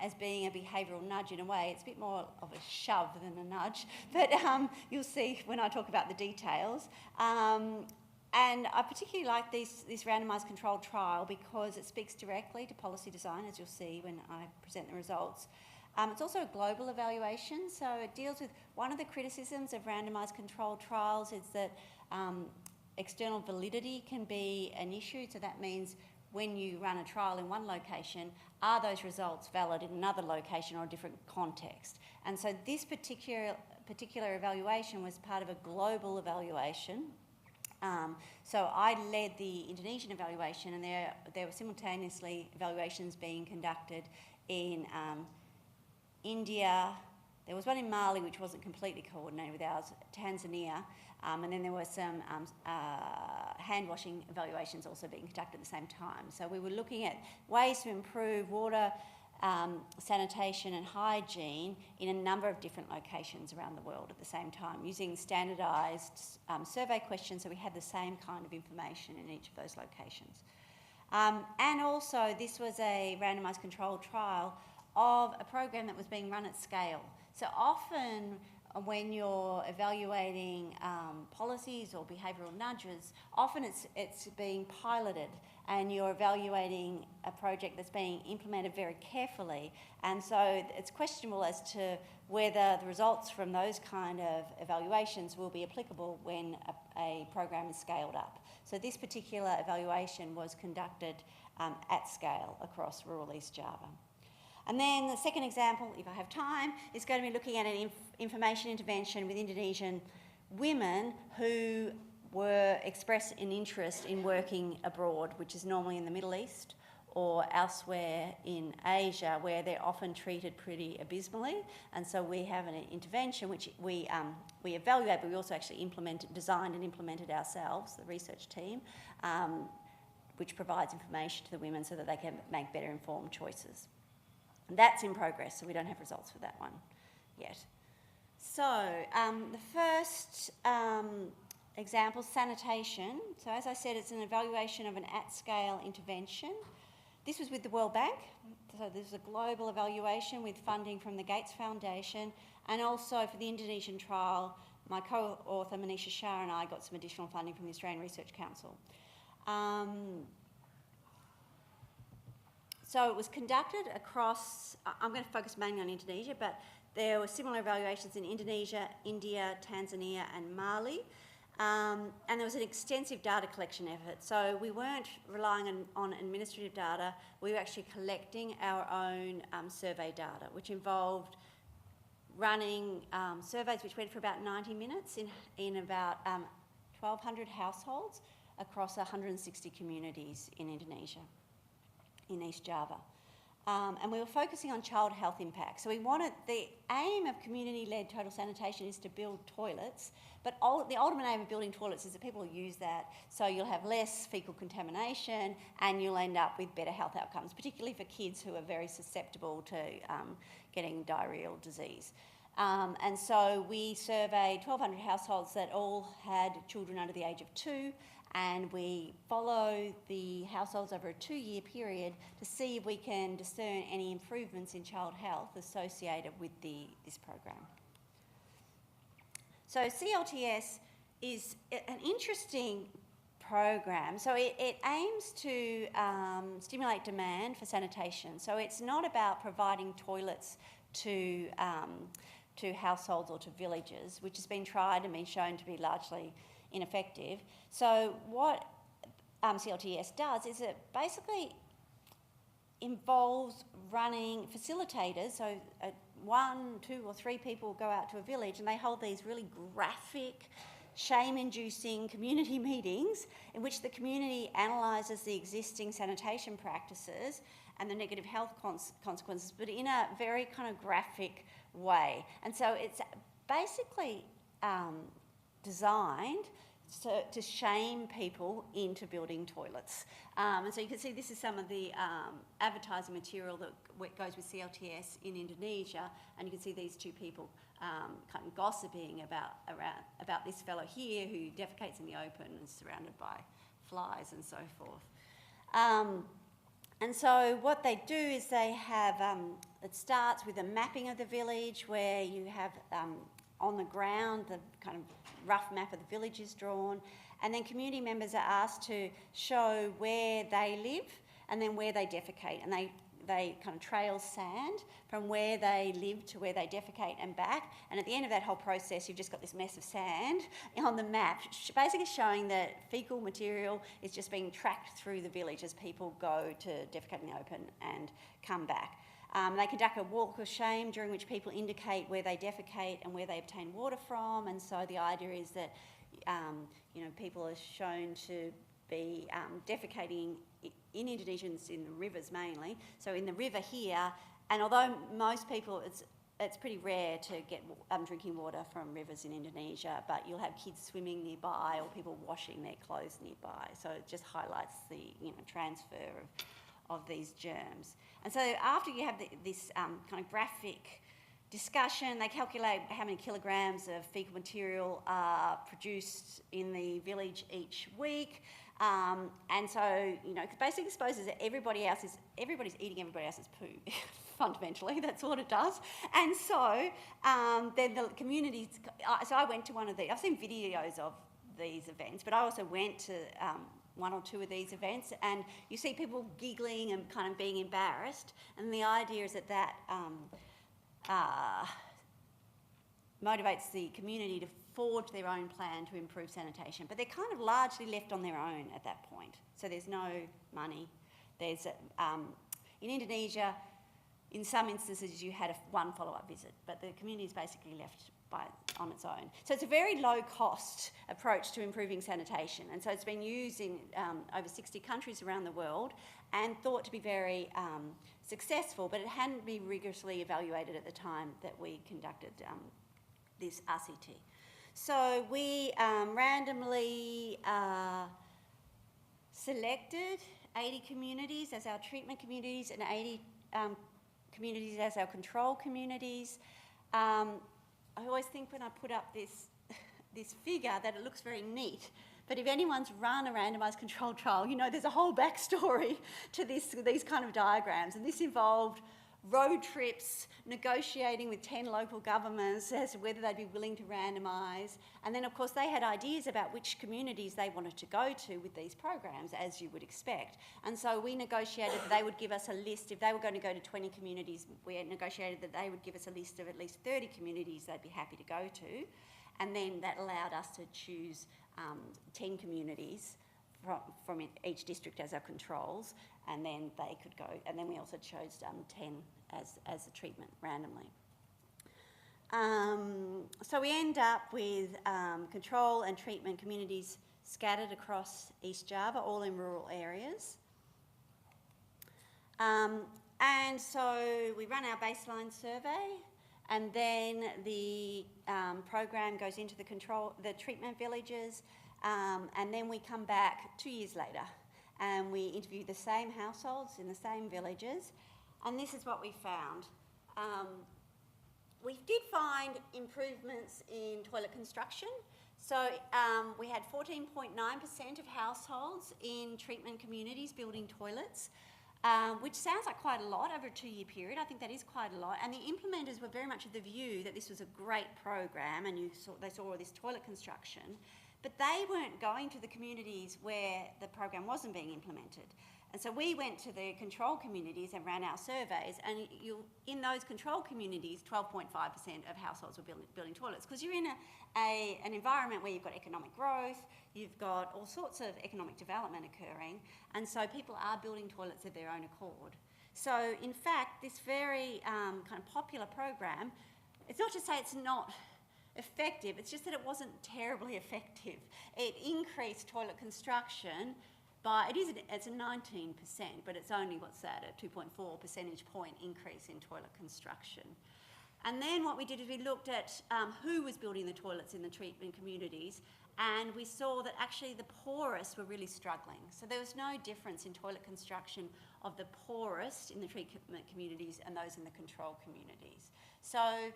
D: as being a behavioural nudge in a way. It's a bit more of a shove than a nudge, but you'll see when I talk about the details. And I particularly like this randomised controlled trial because it speaks directly to policy design, as you'll see when I present the results. It's also a global evaluation, so it deals with one of the criticisms of randomised controlled trials is that external validity can be an issue. So that means when you run a trial in one location, are those results valid in another location or a different context? And so this particular evaluation was part of a global evaluation. So I led the Indonesian evaluation, and there were simultaneously evaluations being conducted in India. There was one in Mali which wasn't completely coordinated with ours, Tanzania, and then there were some hand-washing evaluations also being conducted at the same time. So we were looking at ways to improve water sanitation and hygiene in a number of different locations around the world at the same time, using standardised survey questions so we had the same kind of information in each of those locations. And also this was a randomised controlled trial of a program that was being run at scale. So often when you're evaluating policies or behavioural nudges, often it's being piloted and you're evaluating a project that's being implemented very carefully. And so it's questionable as to whether the results from those kind of evaluations will be applicable when a program is scaled up. So this particular evaluation was conducted at scale across rural East Java. And then the second example, if I have time, is going to be looking at an information intervention with Indonesian women who were expressed an interest in working abroad, which is normally in the Middle East or elsewhere in Asia, where they're often treated pretty abysmally. And so we have an intervention which we evaluate, but we also actually designed and implemented ourselves, the research team, which provides information to the women so that they can make better informed choices. That's in progress, so we don't have results for that one yet. So the first example, sanitation. So as I said, it's an evaluation of an at-scale intervention. This was with the World Bank. So this is a global evaluation with funding from the Gates Foundation, and also for the Indonesian trial, my co-author Manisha Shah and I got some additional funding from the Australian Research Council. So it was conducted across, I'm going to focus mainly on Indonesia, but there were similar evaluations in Indonesia, India, Tanzania and Mali. And there was an extensive data collection effort. So we weren't relying on administrative data, we were actually collecting our own survey data, which involved running surveys which went for about 90 minutes in about 1,200 households across 160 communities in Indonesia, in East Java. And we were focusing on child health impact. So we wanted, the aim of community-led total sanitation is to build toilets, but the ultimate aim of building toilets is that people will use that, so you'll have less fecal contamination and you'll end up with better health outcomes, particularly for kids who are very susceptible to getting diarrheal disease. And so we surveyed 1,200 households that all had children under the age of 2, and we follow the households over a 2-year period to see if we can discern any improvements in child health associated with this program. So CLTS is an interesting program. So it aims to stimulate demand for sanitation. So it's not about providing toilets to households or to villages, which has been tried and been shown to be largely ineffective. So what CLTS does is it basically involves running facilitators, so 1, 2 or 3 people go out to a village and they hold these really graphic, shame-inducing community meetings in which the community analyses the existing sanitation practices and the negative health consequences, but in a very kind of graphic way. And so it's basically designed to shame people into building toilets. And so you can see this is some of the advertising material that goes with CLTS in Indonesia, and you can see these 2 people kind of gossiping about this fellow here who defecates in the open and is surrounded by flies and so forth. And so what they do is they have, it starts with a mapping of the village where you have on the ground the kind of rough map of the village is drawn, and then community members are asked to show where they live and then where they defecate, and they kind of trail sand from where they live to where they defecate and back, and at the end of that whole process you've just got this mess of sand on the map, basically showing that fecal material is just being tracked through the village as people go to defecate in the open and come back. They conduct a walk of shame during which people indicate where they defecate and where they obtain water from, and so the idea is that people are shown to be defecating in Indonesia, in the rivers mainly. So in the river here, and although most people, it's pretty rare to get drinking water from rivers in Indonesia, but you'll have kids swimming nearby or people washing their clothes nearby. So it just highlights the transfer of these germs. And so after you have this kind of graphic discussion, they calculate how many kilograms of fecal material are produced in the village each week. And so, basically supposes that everybody's eating everybody else's poo, fundamentally, that's what it does. And so then the communities, so I went to one of these, I've seen videos of these events, but I also went to 1 or 2 of these events, and you see people giggling and kind of being embarrassed, and the idea is that motivates the community to forge their own plan to improve sanitation, but they're kind of largely left on their own at that point. So there's no money. There's in Indonesia, in some instances, you had one follow-up visit, but the community is basically left on its own. So it's a very low-cost approach to improving sanitation, and so it's been used in over 60 countries around the world and thought to be very successful, but it hadn't been rigorously evaluated at the time that we conducted this RCT. So we randomly selected 80 communities as our treatment communities and 80 communities as our control communities. I always think when I put up this figure that it looks very neat, but if anyone's run a randomised controlled trial, you know there's a whole backstory to these kind of diagrams, and this involved road trips, negotiating with 10 local governments as to whether they'd be willing to randomise, and then of course they had ideas about which communities they wanted to go to with these programs, as you would expect. And so we negotiated that they would give us a list. If they were going to go to 20 communities, we had negotiated that they would give us a list of at least 30 communities they'd be happy to go to, and then that allowed us to choose 10 communities from each district as our controls, and then they could go, and then we also chose 10 as a treatment randomly. So we end up with control and treatment communities scattered across East Java, all in rural areas. And so we run our baseline survey, and then the program goes into the treatment villages, and then we come back 2 years later and we interview the same households in the same villages, and this is what we found. We did find improvements in toilet construction. So we had 14.9% of households in treatment communities building toilets, which sounds like quite a lot over a 2-year period. I think that is quite a lot. And the implementers were very much of the view that this was a great program, and they saw all this toilet construction, but they weren't going to the communities where the program wasn't being implemented. And so we went to the control communities and ran our surveys, and in those control communities, 12.5% of households were building toilets, because you're in an environment where you've got economic growth, you've got all sorts of economic development occurring, and so people are building toilets of their own accord. So in fact, this very kind of popular program, it's not to say it's not effective, it's just that it wasn't terribly effective. It increased toilet construction by, it's a 19%, but it's only, what's that, a 2.4 percentage point increase in toilet construction. And then what we did is we looked at who was building the toilets in the treatment communities, and we saw that actually the poorest were really struggling. So there was no difference in toilet construction of the poorest in the treatment communities and those in the control communities. So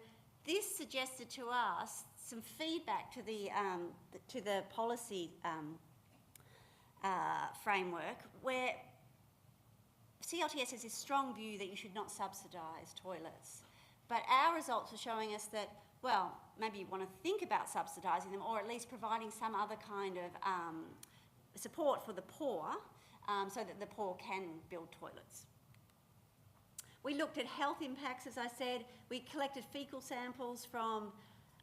D: this suggested to us some feedback to the policy framework, where CLTS has this strong view that you should not subsidise toilets. But our results are showing us that, well, maybe you want to think about subsidising them, or at least providing some other kind of support for the poor, so that the poor can build toilets. We looked at health impacts, as I said. We collected faecal samples from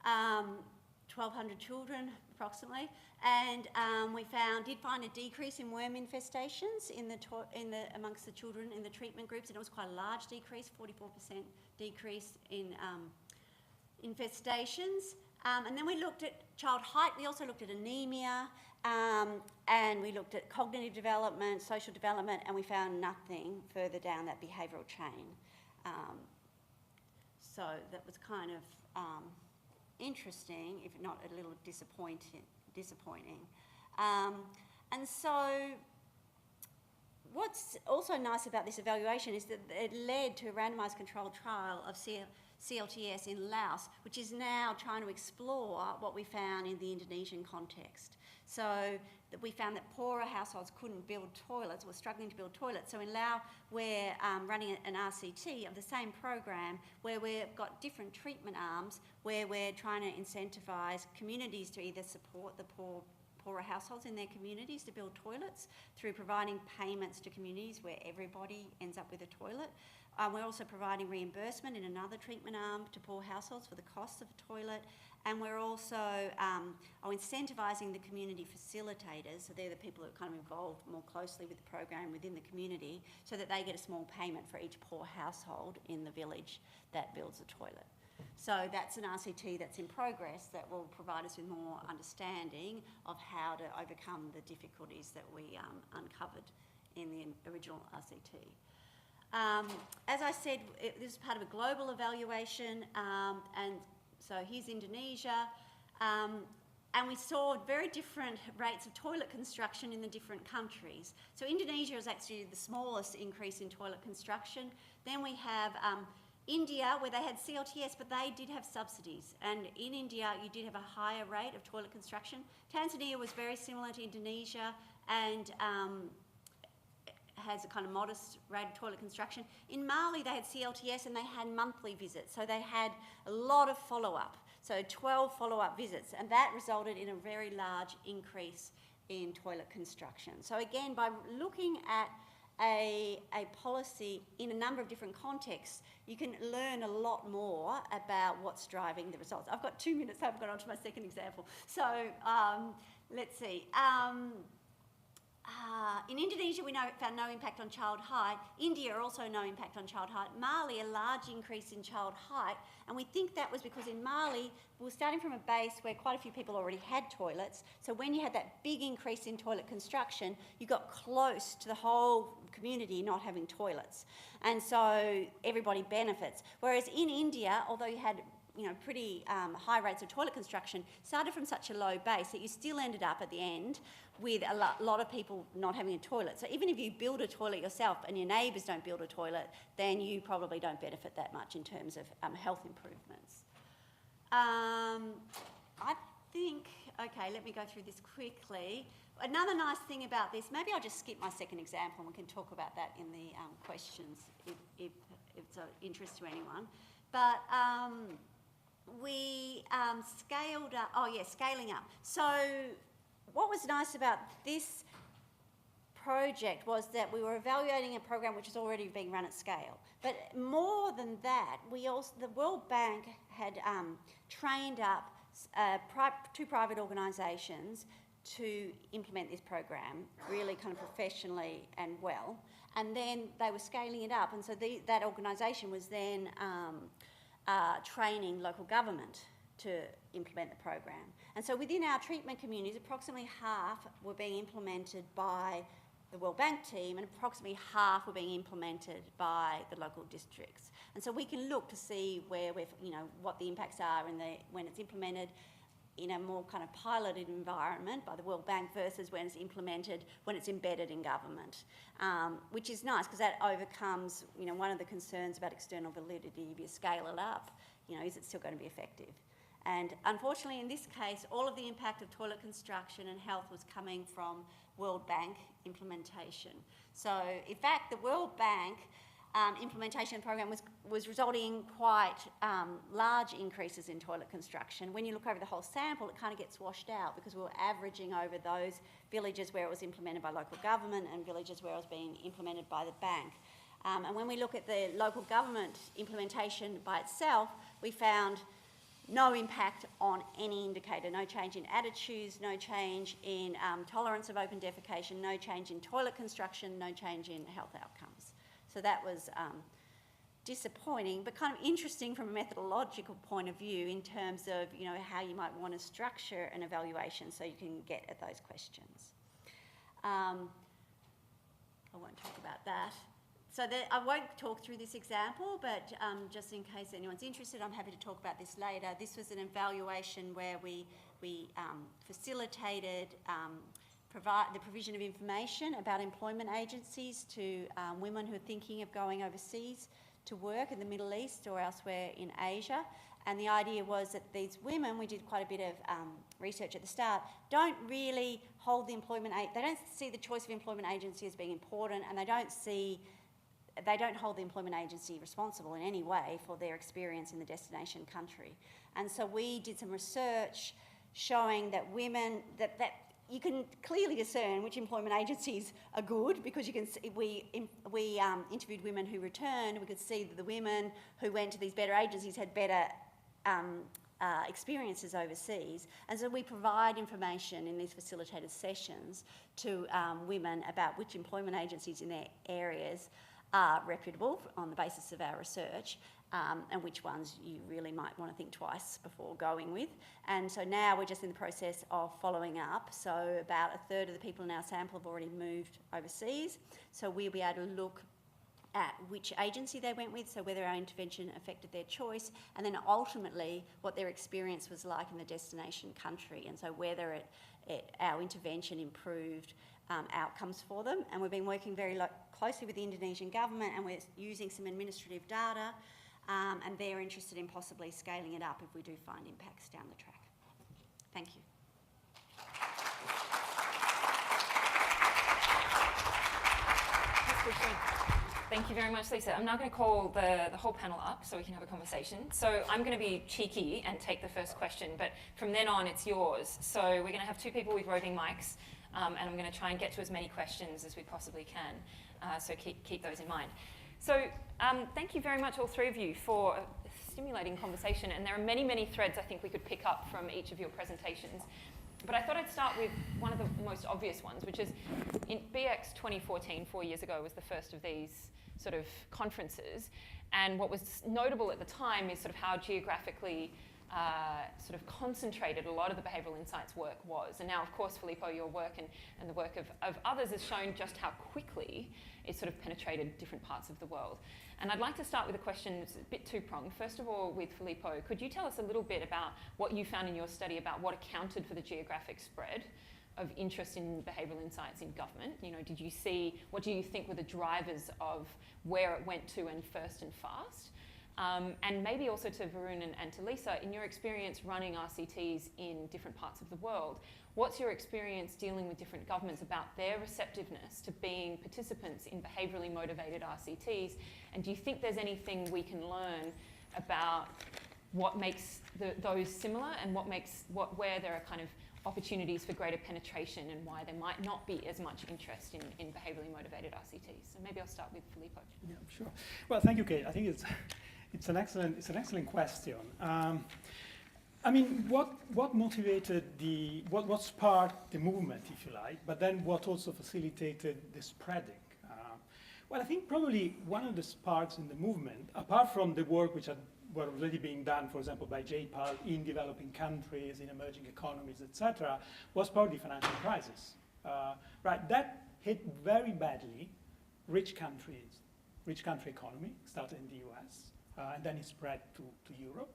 D: 1,200 children, approximately, and we did find a decrease in worm infestations amongst the children in the treatment groups, and it was quite a large decrease, 44% decrease in infestations. And then we looked at child height. We also looked at anemia, and we looked at cognitive development, social development, and we found nothing further down that behavioural chain. So that was kind of interesting, if not a little disappointing. And so what's also nice about this evaluation is that it led to a randomised controlled trial of CLTS in Laos, which is now trying to explore what we found in the Indonesian context. So we found that poorer households couldn't build toilets, or were struggling to build toilets. So in Laos, we're running an RCT of the same program, where we've got different treatment arms, where we're trying to incentivise communities to either support the poorer households in their communities to build toilets through providing payments to communities where everybody ends up with a toilet. We're also providing reimbursement in another treatment arm to poor households for the cost of a toilet. And we're also incentivising the community facilitators, so they're the people that are kind of involved more closely with the program within the community, so that they get a small payment for each poor household in the village that builds a toilet. So that's an RCT that's in progress that will provide us with more understanding of how to overcome the difficulties that we uncovered in the original RCT. As I said, this is part of a global evaluation, and so here's Indonesia, and we saw very different rates of toilet construction in the different countries. So Indonesia is actually the smallest increase in toilet construction. Then we have India, where they had CLTS, but they did have subsidies. And in India, you did have a higher rate of toilet construction. Tanzania was very similar to Indonesia and has a kind of modest rate of toilet construction. In Mali, they had CLTS and they had monthly visits. So they had a lot of follow-up. So 12 follow-up visits. And that resulted in a very large increase in toilet construction. So again, by looking at a policy in a number of different contexts, you can learn a lot more about what's driving the results. I've got 2 minutes, I haven't got on to my second example. So let's see. In Indonesia, we found no impact on child height. India, also no impact on child height. Mali, a large increase in child height. And we think that was because in Mali, we were starting from a base where quite a few people already had toilets. So when you had that big increase in toilet construction, you got close to the whole community not having toilets. And so everybody benefits. Whereas in India, although you had pretty high rates of toilet construction, started from such a low base that you still ended up at the end with a lot of people not having a toilet. So even if you build a toilet yourself and your neighbours don't build a toilet, then you probably don't benefit that much in terms of health improvements. I think, okay, let me go through this quickly. Another nice thing about this, maybe I'll just skip my second example and we can talk about that in the questions if it's of interest to anyone. But we scaled up, scaling up. So what was nice about this project was that we were evaluating a program which is already being run at scale. But more than that, the World Bank had trained up 2 private organisations to implement this program really kind of professionally and well. And then they were scaling it up. And so that organisation was then training local government to implement the program. And so within our treatment communities, approximately half were being implemented by the World Bank team and approximately half were being implemented by the local districts. And so we can look to see where what the impacts are when it's implemented in a more kind of piloted environment by the World Bank versus when it's embedded in government, which is nice because that overcomes, one of the concerns about external validity. If you scale it up, is it still going to be effective? And unfortunately, in this case, all of the impact of toilet construction and health was coming from World Bank implementation. So, in fact, the World Bank implementation program was resulting in quite large increases in toilet construction. When you look over the whole sample, it kind of gets washed out because we were averaging over those villages where it was implemented by local government and villages where it was being implemented by the bank. And when we look at the local government implementation by itself, we found no impact on any indicator, no change in attitudes, no change in tolerance of open defecation, no change in toilet construction, no change in health outcomes. So that was disappointing, but kind of interesting from a methodological point of view in terms of how you might want to structure an evaluation so you can get at those questions. I won't talk about that. So I won't talk through this example, but just in case anyone's interested, I'm happy to talk about this later. This was an evaluation where we facilitated the provision of information about employment agencies to women who are thinking of going overseas to work in the Middle East or elsewhere in Asia. And the idea was that these women, we did quite a bit of research at the start, don't really hold the they don't see the choice of employment agency as being important, and they don't hold the employment agency responsible in any way for their experience in the destination country. And so we did some research showing that women, that you can clearly discern which employment agencies are good because you can see, we interviewed women who returned. We could see that the women who went to these better agencies had better experiences overseas. And so we provide information in these facilitated sessions to women about which employment agencies in their areas are reputable on the basis of our research, and which ones you really might want to think twice before going with. And so now we're just in the process of following up. So about a third of the people in our sample have already moved overseas. So we'll be able to look at which agency they went with, so whether our intervention affected their choice, and then ultimately what their experience was like in the destination country, and so whether our intervention improved outcomes for them. And we've been working very closely with the Indonesian government, and we're using some administrative data, and they're interested in possibly scaling it up if we do find impacts down the track. Thank you.
A: Thank you very much, Lisa. I'm now going to call the whole panel up so we can have a conversation. So I'm going to be cheeky and take the first question, but from then on it's yours. So we're going to have 2 people with roving mics, and I'm going to try and get to as many questions as we possibly can. So keep those in mind. So thank you very much, all 3 of you, for a stimulating conversation. And there are many, many threads I think we could pick up from each of your presentations. But I thought I'd start with one of the most obvious ones, which is in BX2014, 4 years ago, was the first of these sort of conferences. And what was notable at the time is sort of how geographically sort of concentrated a lot of the behavioural insights work was. And now, of course, Filippo, your work and the work of others has shown just how quickly it sort of penetrated different parts of the world. And I'd like to start with a question that's a bit two-pronged. First of all, with Filippo, could you tell us a little bit about what you found in your study about what accounted for the geographic spread of interest in behavioural insights in government? You know, did you see, what do you think were the drivers of where it went to and first and fast? And maybe also to Varun and to Lisa, in your experience running RCTs in different parts of the world, what's your experience dealing with different governments about their receptiveness to being participants in behaviourally motivated RCTs? And do you think there's anything we can learn about what makes those similar and where there are kind of opportunities for greater penetration and why there might not be as much interest in behaviourally motivated RCTs? So maybe I'll start with Filippo.
B: Yeah, sure. Well, thank you, Kate. I think it's an excellent question. I mean, what motivated what sparked the movement, if you like, but then what also facilitated the spreading? Well, I think probably one of the sparks in the movement, apart from the work which were already being done, for example, by JPAL in developing countries, in emerging economies, etc., was probably the financial crisis. Right, that hit very badly rich country economy, started in the US, and then it spread to Europe.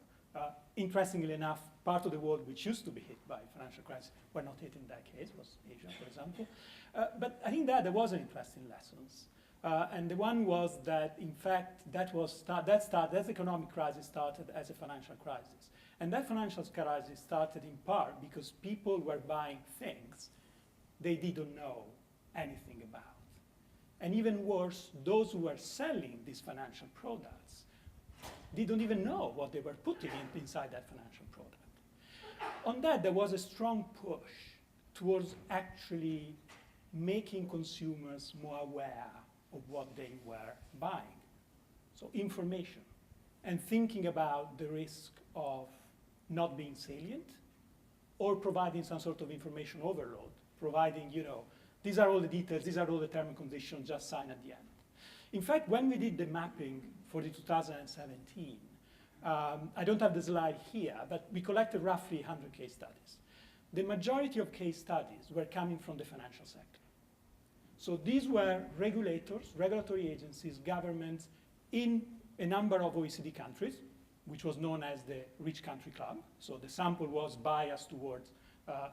B: Interestingly enough, part of the world which used to be hit by financial crisis were not hit in that case, was Asia, for example. But I think that there was an interesting lessons. And the one was that, in fact, that economic crisis started as a financial crisis. And that financial crisis started in part because people were buying things they didn't know anything about. And even worse, those who were selling these financial products didn't even know what they were putting inside that financial product. On that, there was a strong push towards actually making consumers more aware of what they were buying. So information, and thinking about the risk of not being salient or providing some sort of information overload, providing, these are all the details, these are all the terms and conditions, just sign at the end. In fact, when we did the mapping for the 2017, I don't have the slide here, but we collected roughly 100 case studies. The majority of case studies were coming from the financial sector. So these were regulators, regulatory agencies, governments in a number of OECD countries, which was known as the Rich Country Club. So the sample was biased towards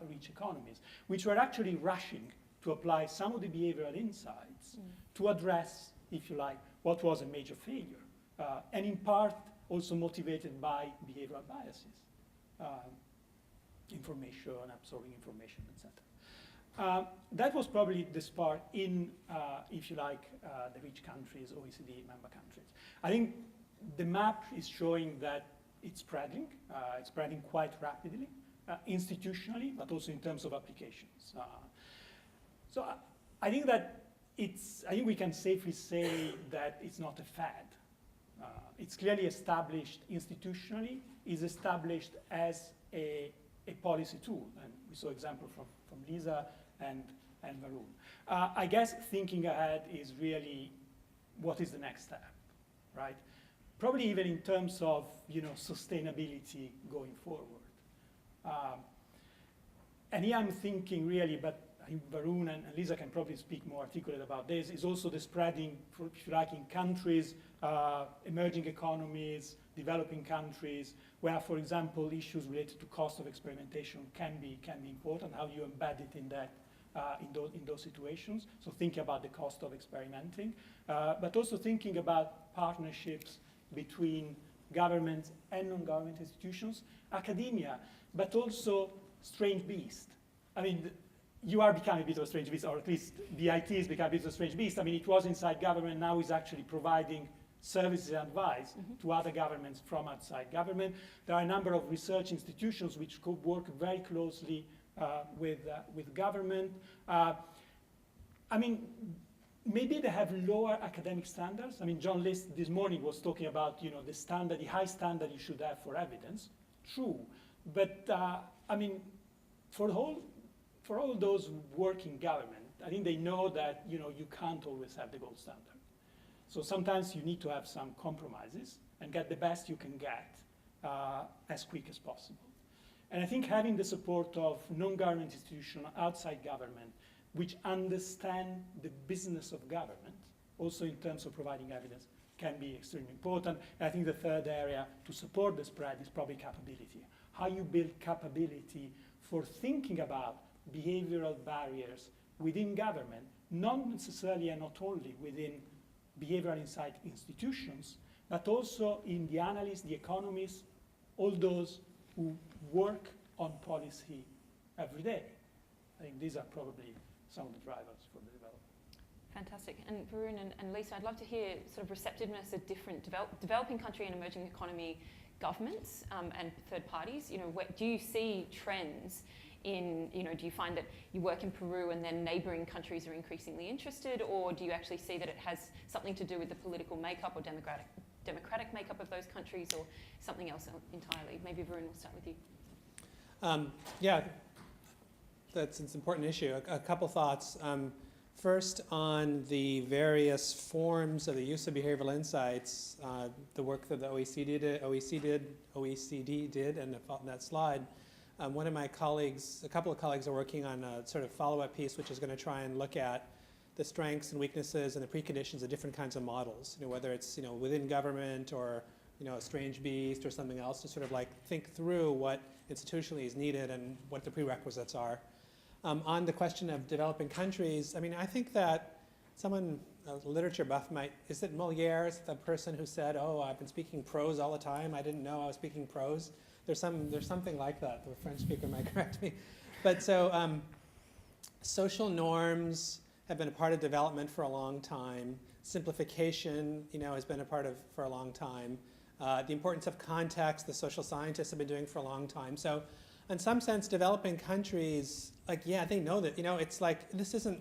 B: rich economies, which were actually rushing to apply some of the behavioral insights to address, if you like, what was a major failure, and in part also motivated by behavioral biases, information, absorbing information, etc. That was probably the spark in, if you like, the rich countries, OECD member countries. I think the map is showing that it's spreading quite rapidly, institutionally, but also in terms of applications. So I think that I think we can safely say that it's not a fad. It's clearly established institutionally, is established as a policy tool. And we saw example from Lisa and Varun. I guess thinking ahead is really what is the next step, right? Probably even in terms of sustainability going forward. And here I'm thinking really, but I think Varun and Lisa can probably speak more articulate about this, is also the spreading, if you like, in countries, emerging economies, developing countries, where, for example, issues related to cost of experimentation can be important, how you embed it in that, in those situations. So think about the cost of experimenting, but also thinking about partnerships between governments and non-government institutions, academia, but also strange beast. I mean, you are becoming a bit of a strange beast, or at least the IT is becoming a bit of a strange beast. I mean, it was inside government, now is actually providing services and advice to other governments from outside government. There are a number of research institutions which could work very closely with government. I mean, maybe they have lower academic standards. I mean, John List this morning was talking about, you know, the standard, the high standard you should have for evidence. True, but I mean, for all those working government, I think they know that, you know, you can't always have the gold standard. So sometimes you need to have some compromises and get the best you can get as quick as possible. And I think having the support of non-government institutions outside government, which understand the business of government, also in terms of providing evidence, can be extremely important. And I think the third area to support the spread is probably capability. How you build capability for thinking about behavioral barriers within government, not necessarily and not only within behavioral insight institutions, but also in the analysts, the economists, all those who work on policy every day. I think these are probably some of the drivers for the development.
A: Fantastic. And Varun and Lisa, I'd love to hear sort of receptiveness of different developing country and emerging economy governments and third parties. You know, do you see trends in, you know, do you find that you work in Peru and then neighbouring countries are increasingly interested, or do you actually see that it has something to do with the political makeup or democratic makeup of those countries, or something else entirely? Maybe Varun, will start with you.
C: Yeah, that's an important issue. A couple thoughts. First, on the various forms of the use of behavioral insights, the work that the OECD did, and on that slide, one of my colleagues, a couple of colleagues are working on a sort of follow-up piece which is going to try and look at the strengths and weaknesses and the preconditions of different kinds of models, you know, whether it's, you know, within government or, you know, a strange beast or something else, to sort of like think through what institutionally is needed and what the prerequisites are. On the question of developing countries, I mean, I think that someone, a literature buff might, is it Molière, the person who said, oh, I've been speaking prose all the time, I didn't know I was speaking prose? There's something like that. The French speaker might correct me. But so social norms have been a part of development for a long time. Simplification, you know, has been a part of for a long time. The importance of context, the social scientists have been doing for a long time. So in some sense, developing countries, like, yeah, they know that, you know, it's like, this isn't,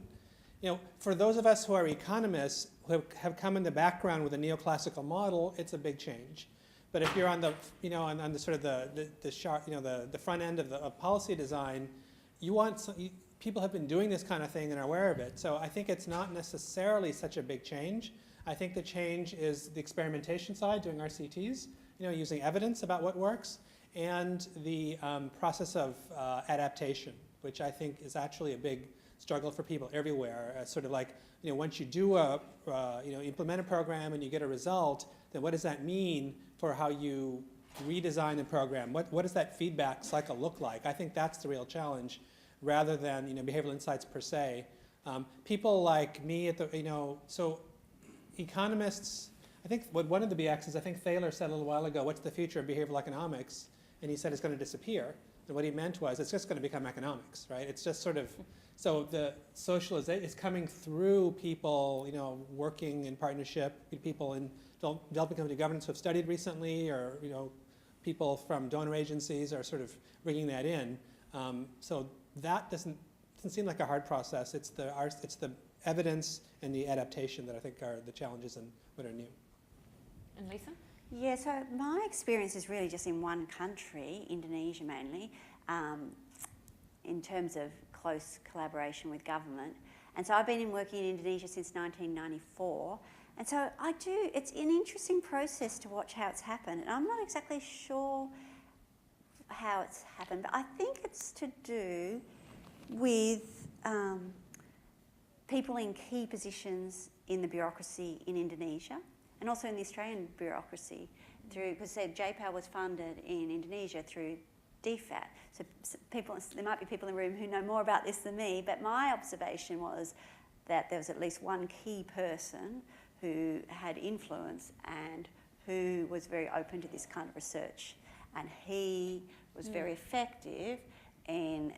C: you know, for those of us who are economists, who have come in the background with a neoclassical model, it's a big change. But if you're on the, you know, on the sort of the sharp, you know, the front end of policy design, you want some, people have been doing this kind of thing and are aware of it. So I think it's not necessarily such a big change. I think the change is the experimentation side, doing RCTs, you know, using evidence about what works, and the process of adaptation, which I think is actually a big struggle for people everywhere. Sort of like, you know, once you do you know, implement a program and you get a result, then what does that mean for how you redesign the program? What does that feedback cycle look like? I think that's the real challenge, rather than, you know, behavioral insights per se. People like me at the, you know, so economists, I think what one of the BXs, I think Thaler said a little while ago, what's the future of behavioral economics? And he said it's going to disappear. And what he meant was it's just going to become economics, right? It's just sort of, so the socialization is coming through people, you know, working in partnership, people in developing country governance who have studied recently, or, you know, people from donor agencies are sort of bringing that in. So that doesn't seem like a hard process. It's the evidence and the adaptation that I think are the challenges and what are new.
A: And Lisa?
D: Yeah, so my experience is really just in one country, Indonesia mainly, in terms of close collaboration with government. And so I've been working in Indonesia since 1994. And so it's an interesting process to watch how it's happened. And I'm not exactly sure how it's happened, but I think it's to do with people in key positions in the bureaucracy in Indonesia and also in the Australian bureaucracy because JPAL was funded in Indonesia through DFAT. So people, there might be people in the room who know more about this than me, but my observation was that there was at least one key person who had influence and who was very open to this kind of research. And he was very effective in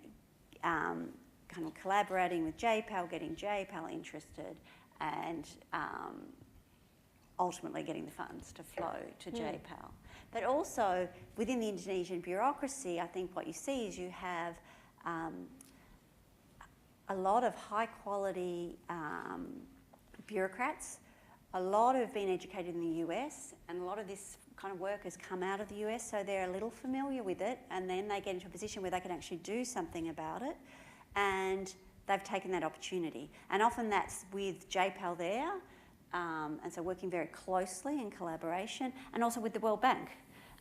D: kind of collaborating with JPAL, getting JPAL interested, and ultimately getting the funds to flow to JPAL. But also, within the Indonesian bureaucracy, I think what you see is you have a lot of high-quality bureaucrats. A lot have been educated in the US, and a lot of this kind of work has come out of the US, so they're a little familiar with it, and then they get into a position where they can actually do something about it, and they've taken that opportunity. And often that's with JPAL there, and so working very closely in collaboration, and also with the World Bank.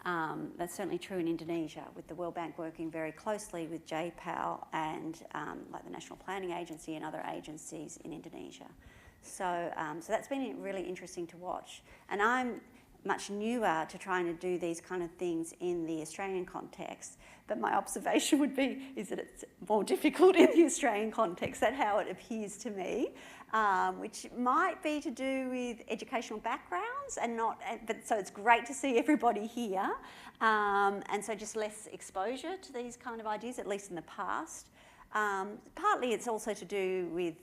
D: That's certainly true in Indonesia, with the World Bank working very closely with JPAL and like the National Planning Agency and other agencies in Indonesia. So, so that's been really interesting to watch. And I'm much newer to trying to do these kind of things in the Australian context, but my observation would be is that it's more difficult in the Australian context. That's how it appears to me, which might be to do with educational backgrounds and not, but so it's great to see everybody here, and so just less exposure to these kind of ideas, at least in the past. Partly it's also to do with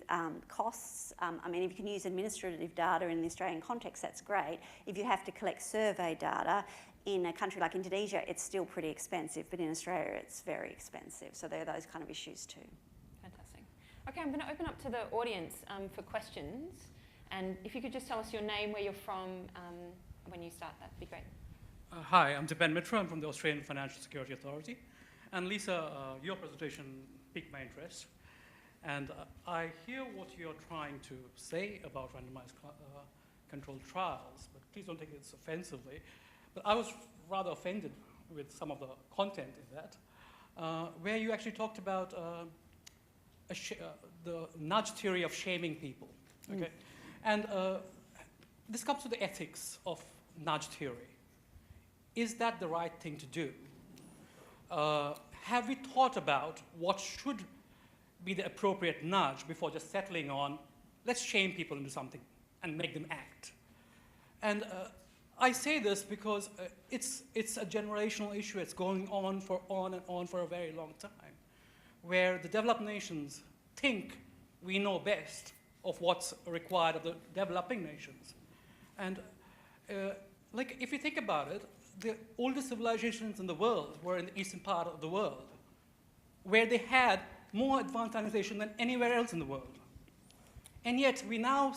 D: costs. I mean, if you can use administrative data in the Australian context, that's great. If you have to collect survey data in a country like Indonesia, it's still pretty expensive, but in Australia it's very expensive. So there are those kind of issues too.
A: Fantastic. Okay, I'm going to open up to the audience for questions. And if you could just tell us your name, where you're from, when you start, that'd be great.
E: Hi, I'm Dipen Mitra. I'm from the Australian Financial Security Authority. And Lisa, your presentation piqued my interest. And I hear what you're trying to say about randomized controlled trials, but please don't take this offensively. But I was rather offended with some of the content in that, where you actually talked about the nudge theory of shaming people. Okay? And this comes to the ethics of nudge theory. Is that the right thing to do? Have we thought about what should be the appropriate nudge before just settling on, let's shame people into something and make them act? And I say this because it's a generational issue. It's going on for a very long time, where the developed nations think we know best of what's required of the developing nations. And like if you think about it, the oldest civilizations in the world were in the eastern part of the world, where they had more advanced sanitation than anywhere else in the world. And yet we now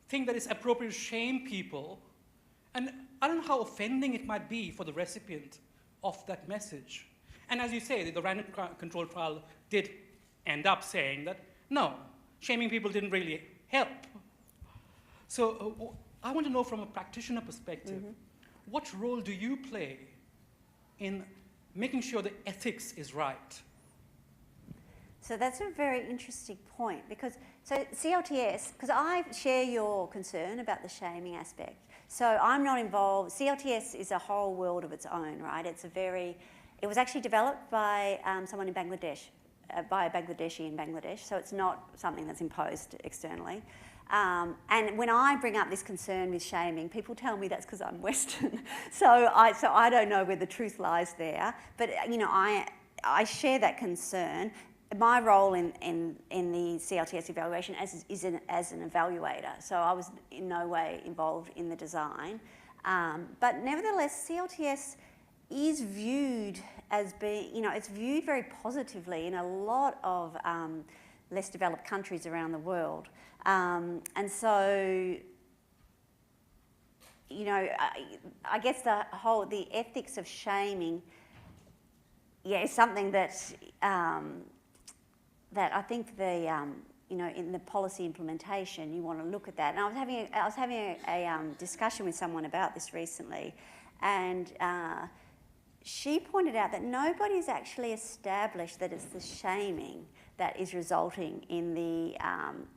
E: think that it's appropriate to shame people. And I don't know how offending it might be for the recipient of that message. And as you say, the random control trial did end up saying that, no, shaming people didn't really help. So I want to know from a practitioner perspective, what role do you play in making sure the ethics is right?
D: So that's a very interesting point because, so CLTS, because I share your concern about the shaming aspect. So I'm not involved, CLTS is a whole world of its own, right? It was actually developed by someone in Bangladesh, by a Bangladeshi in Bangladesh, so it's not something that's imposed externally. And when I bring up this concern with shaming, people tell me that's because I'm Western. so I don't know where the truth lies there. But you know, I share that concern. My role in the CLTS evaluation is as an evaluator. So I was in no way involved in the design. But nevertheless, CLTS is viewed as being, you know, it's viewed very positively in a lot of less developed countries around the world. And so, you know, I guess the ethics of shaming, is something that that I think you know, in the policy implementation, you want to look at that. And I was having a discussion with someone about this recently, and she pointed out that nobody's actually established that it's the shaming that is resulting in the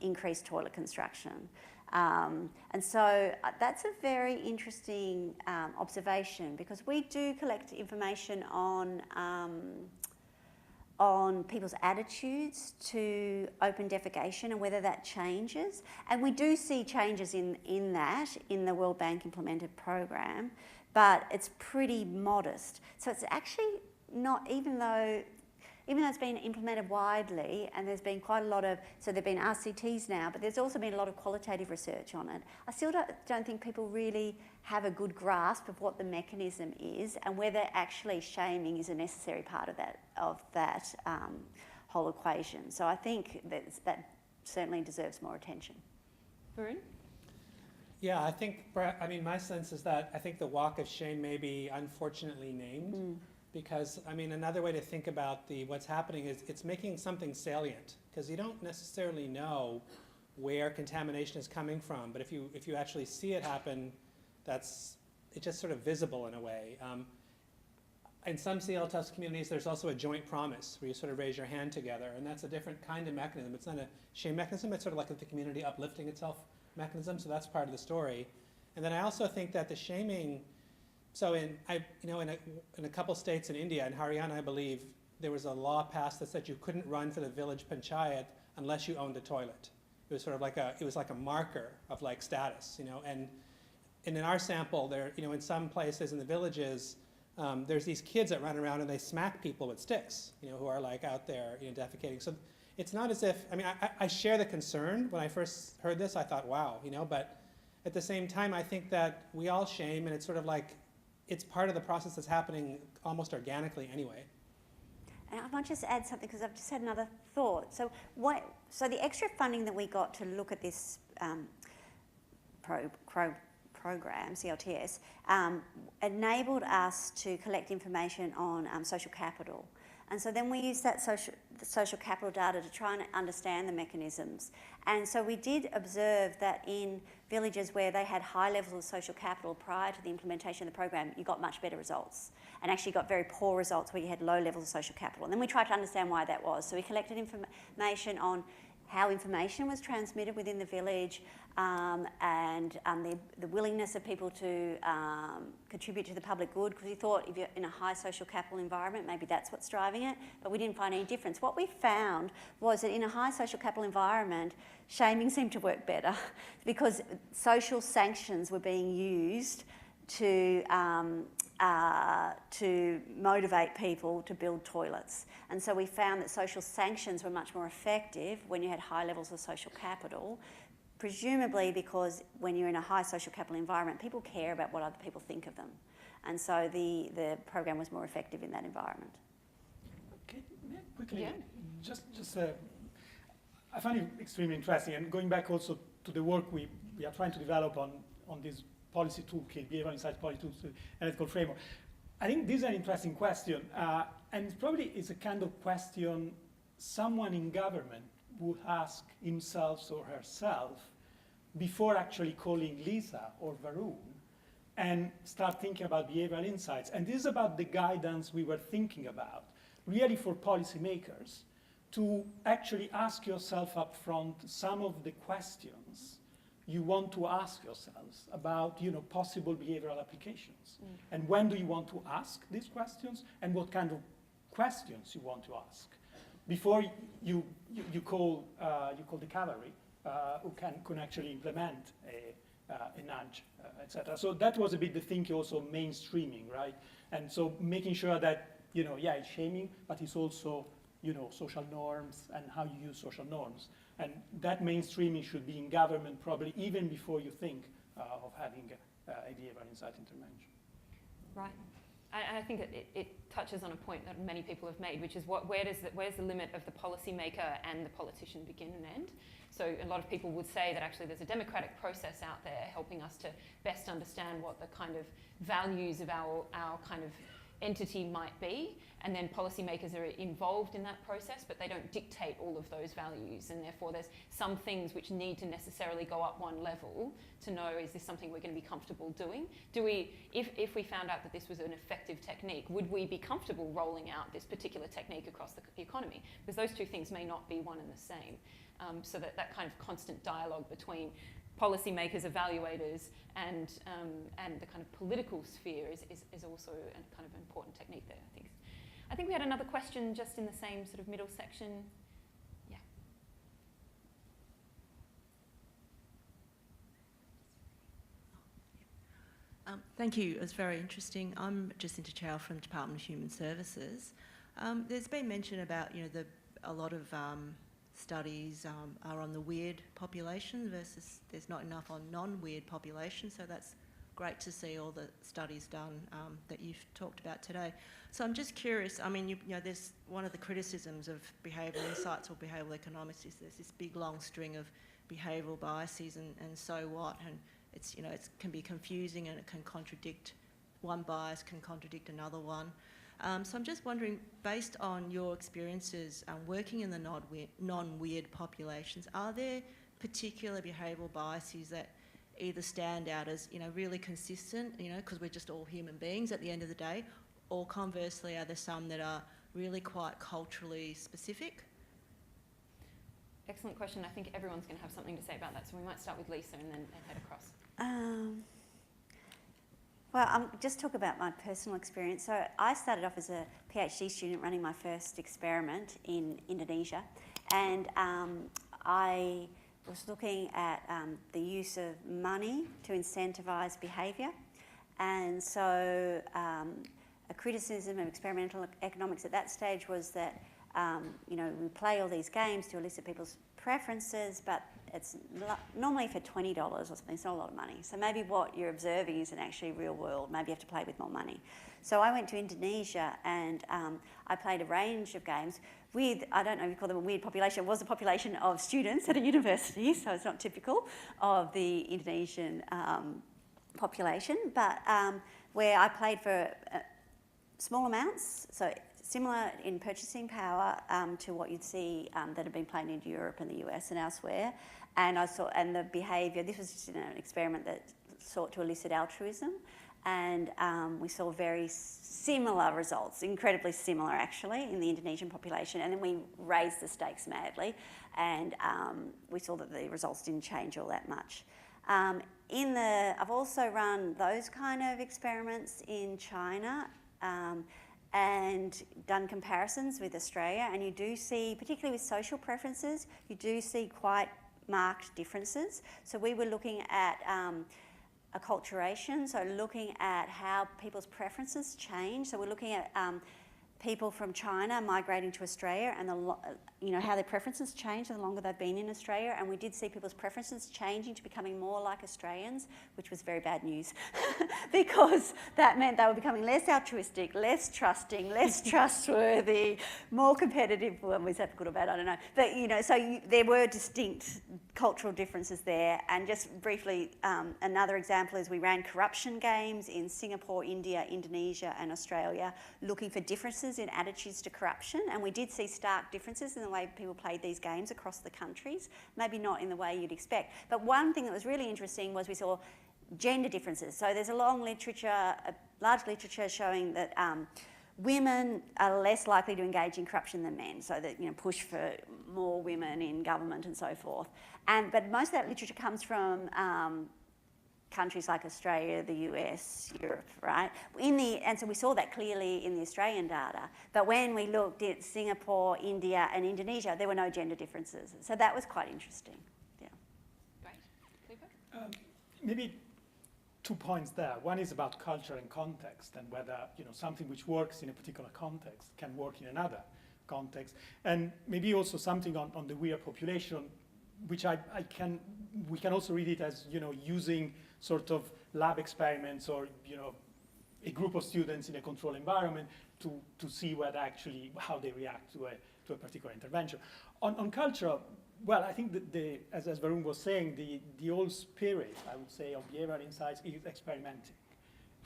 D: increased toilet construction. And so that's a very interesting observation, because we do collect information on people's attitudes to open defecation and whether that changes. And we do see changes in that in the World Bank implemented program, but it's pretty modest. So it's actually not, even though it's been implemented widely and there's been quite a lot of, so there have been RCTs now, but there's also been a lot of qualitative research on it. I still don't think people really have a good grasp of what the mechanism is and whether actually shaming is a necessary part of that whole equation. So I think that certainly deserves more attention.
A: Varun?
C: Yeah, I think, my sense is that I think the walk of shame may be unfortunately named. Because, another way to think about what's happening is it's making something salient, because you don't necessarily know where contamination is coming from, but if you actually see it happen, it's just sort of visible in a way. In some CLTS communities, there's also a joint promise where you sort of raise your hand together, and that's a different kind of mechanism. It's not a shame mechanism, it's sort of like the community uplifting itself mechanism, so that's part of the story. And then I also think that the shaming, so in a couple states in India, in Haryana, I believe, there was a law passed that said you couldn't run for the village panchayat unless you owned a toilet. It was sort of like a marker of like status, And in our sample, there, in some places in the villages, there's these kids that run around and they smack people with sticks, who are like out there, defecating. So it's not as if, I share the concern. When I first heard this, I thought, wow, but at the same time, I think that we all shame, and it's sort of like, it's part of the process that's happening almost organically anyway.
D: And I might just add something, because I've just had another thought. So the extra funding that we got to look at this program, CLTS, enabled us to collect information on social capital. And so then we used that social capital data to try and understand the mechanisms. And so we did observe that in villages where they had high levels of social capital prior to the implementation of the program, you got much better results. And actually got very poor results where you had low levels of social capital. And then we tried to understand why that was. So we collected information on how information was transmitted within the village, and the willingness of people to contribute to the public good, because we thought if you're in a high social capital environment, maybe that's what's driving it, but we didn't find any difference. What we found was that in a high social capital environment, shaming seemed to work better because social sanctions were being used to motivate people to build toilets. And so we found that social sanctions were much more effective when you had high levels of social capital, presumably because when you're in a high social capital environment, people care about what other people think of them. And so the program was more effective in that environment.
B: Okay, quickly, I find it extremely interesting, and going back also to the work we are trying to develop on this policy toolkit, behavioral insights policy toolkit, analytical framework. I think this is an interesting question, and it probably is a kind of question someone in government would ask himself or herself before actually calling Lisa or Varun and start thinking about behavioral insights. And this is about the guidance we were thinking about, really for policymakers, to actually ask yourself up front some of the questions you want to ask yourselves about possible behavioral applications. And when do you want to ask these questions, and what kind of questions you want to ask before you call the cavalry who can actually implement a nudge, etc. So that was a bit the thinking, also mainstreaming, right? And so making sure that it's shaming, but it's also social norms and how you use social norms. And that mainstreaming should be in government probably even before you think of having a behavioral insight intervention.
A: Right. I think it touches on a point that many people have made, which is where's the limit of the policymaker and the politician begin and end? So a lot of people would say that actually there's a democratic process out there helping us to best understand what the kind of values of our kind of entity might be, and then policymakers are involved in that process, but they don't dictate all of those values, and therefore there's some things which need to necessarily go up one level to know, is this something we're going to be comfortable doing? Do we, if we found out that this was an effective technique, would we be comfortable rolling out this particular technique across the economy? Because those two things may not be one and the same. So that kind of constant dialogue between policymakers, evaluators, and the kind of political sphere is also a kind of important technique there, I think. I think we had another question just in the same sort of middle section. Yeah.
F: Thank you. It was very interesting. I'm Jacinta Chow from Department of Human Services. There's been mention about, you know, a lot of studies are on the weird population versus there's not enough on non-weird population. So that's great to see all the studies done that you've talked about today. So I'm just curious, I mean, you know, there's one of the criticisms of behavioural insights or behavioural economics is there's this big long string of behavioural biases and so what, and it's, you know, it can be confusing and it can contradict, one bias can contradict another one. So I'm just wondering, based on your experiences working in the non-weird populations, are there particular behavioural biases that either stand out as, you know, really consistent, you know, because we're just all human beings at the end of the day, or conversely, are there some that are really quite culturally specific?
A: Excellent question. I think everyone's going to have something to say about that, so we might start with Lisa and then head across.
D: Well, I'll just talk about my personal experience. So I started off as a PhD student running my first experiment in Indonesia, and I was looking at the use of money to incentivise behaviour. And so a criticism of experimental economics at that stage was that, you know, we play all these games to elicit people's preferences, but it's normally for $20 or something. It's not a lot of money. So maybe what you're observing isn't actually real world. Maybe you have to play with more money. So I went to Indonesia and I played a range of games with, I don't know if you call them a weird population, it was a population of students at a university, so it's not typical of the Indonesian population, but where I played for small amounts, so similar in purchasing power to what you'd see that had been played in Europe and the US and elsewhere. And I saw, and the behaviour, this was just an experiment that sought to elicit altruism, and we saw very similar results, incredibly similar actually, in the Indonesian population. And then we raised the stakes madly, and we saw that the results didn't change all that much. I've also run those kind of experiments in China, and done comparisons with Australia, and you do see, particularly with social preferences, you do see quite marked differences. So we were looking at acculturation, so looking at how people's preferences change. So we're looking at people from China migrating to Australia, and you know, how their preferences change the longer they've been in Australia. And we did see people's preferences changing to becoming more like Australians, which was very bad news because that meant they were becoming less altruistic, less trusting, less trustworthy, more competitive. Well, was that good or bad? I don't know. But, you know, so there were distinct cultural differences there. And just briefly, another example is we ran corruption games in Singapore, India, Indonesia, and Australia, looking for differences in attitudes to corruption. And we did see stark differences in the way people played these games across the countries, maybe not in the way you'd expect. But one thing that was really interesting was we saw gender differences. So there's a large literature showing that women are less likely to engage in corruption than men, so that, you know, push for more women in government and so forth. But most of that literature comes from countries like Australia, the US, Europe, right? And so we saw that clearly in the Australian data. But when we looked at Singapore, India, and Indonesia, there were no gender differences. So that was quite interesting. Yeah.
A: Great. Filippo?
B: Maybe 2 points there. One is about culture and context, and whether, you know, something which works in a particular context can work in another context. And maybe also something on the weird population, which we can also read it as, you know, using sort of lab experiments or, you know, a group of students in a controlled environment to see whether actually how they react to a particular intervention. On culture, well, I think that as Varun was saying, the whole spirit, I would say, of behavioral insights is experimenting.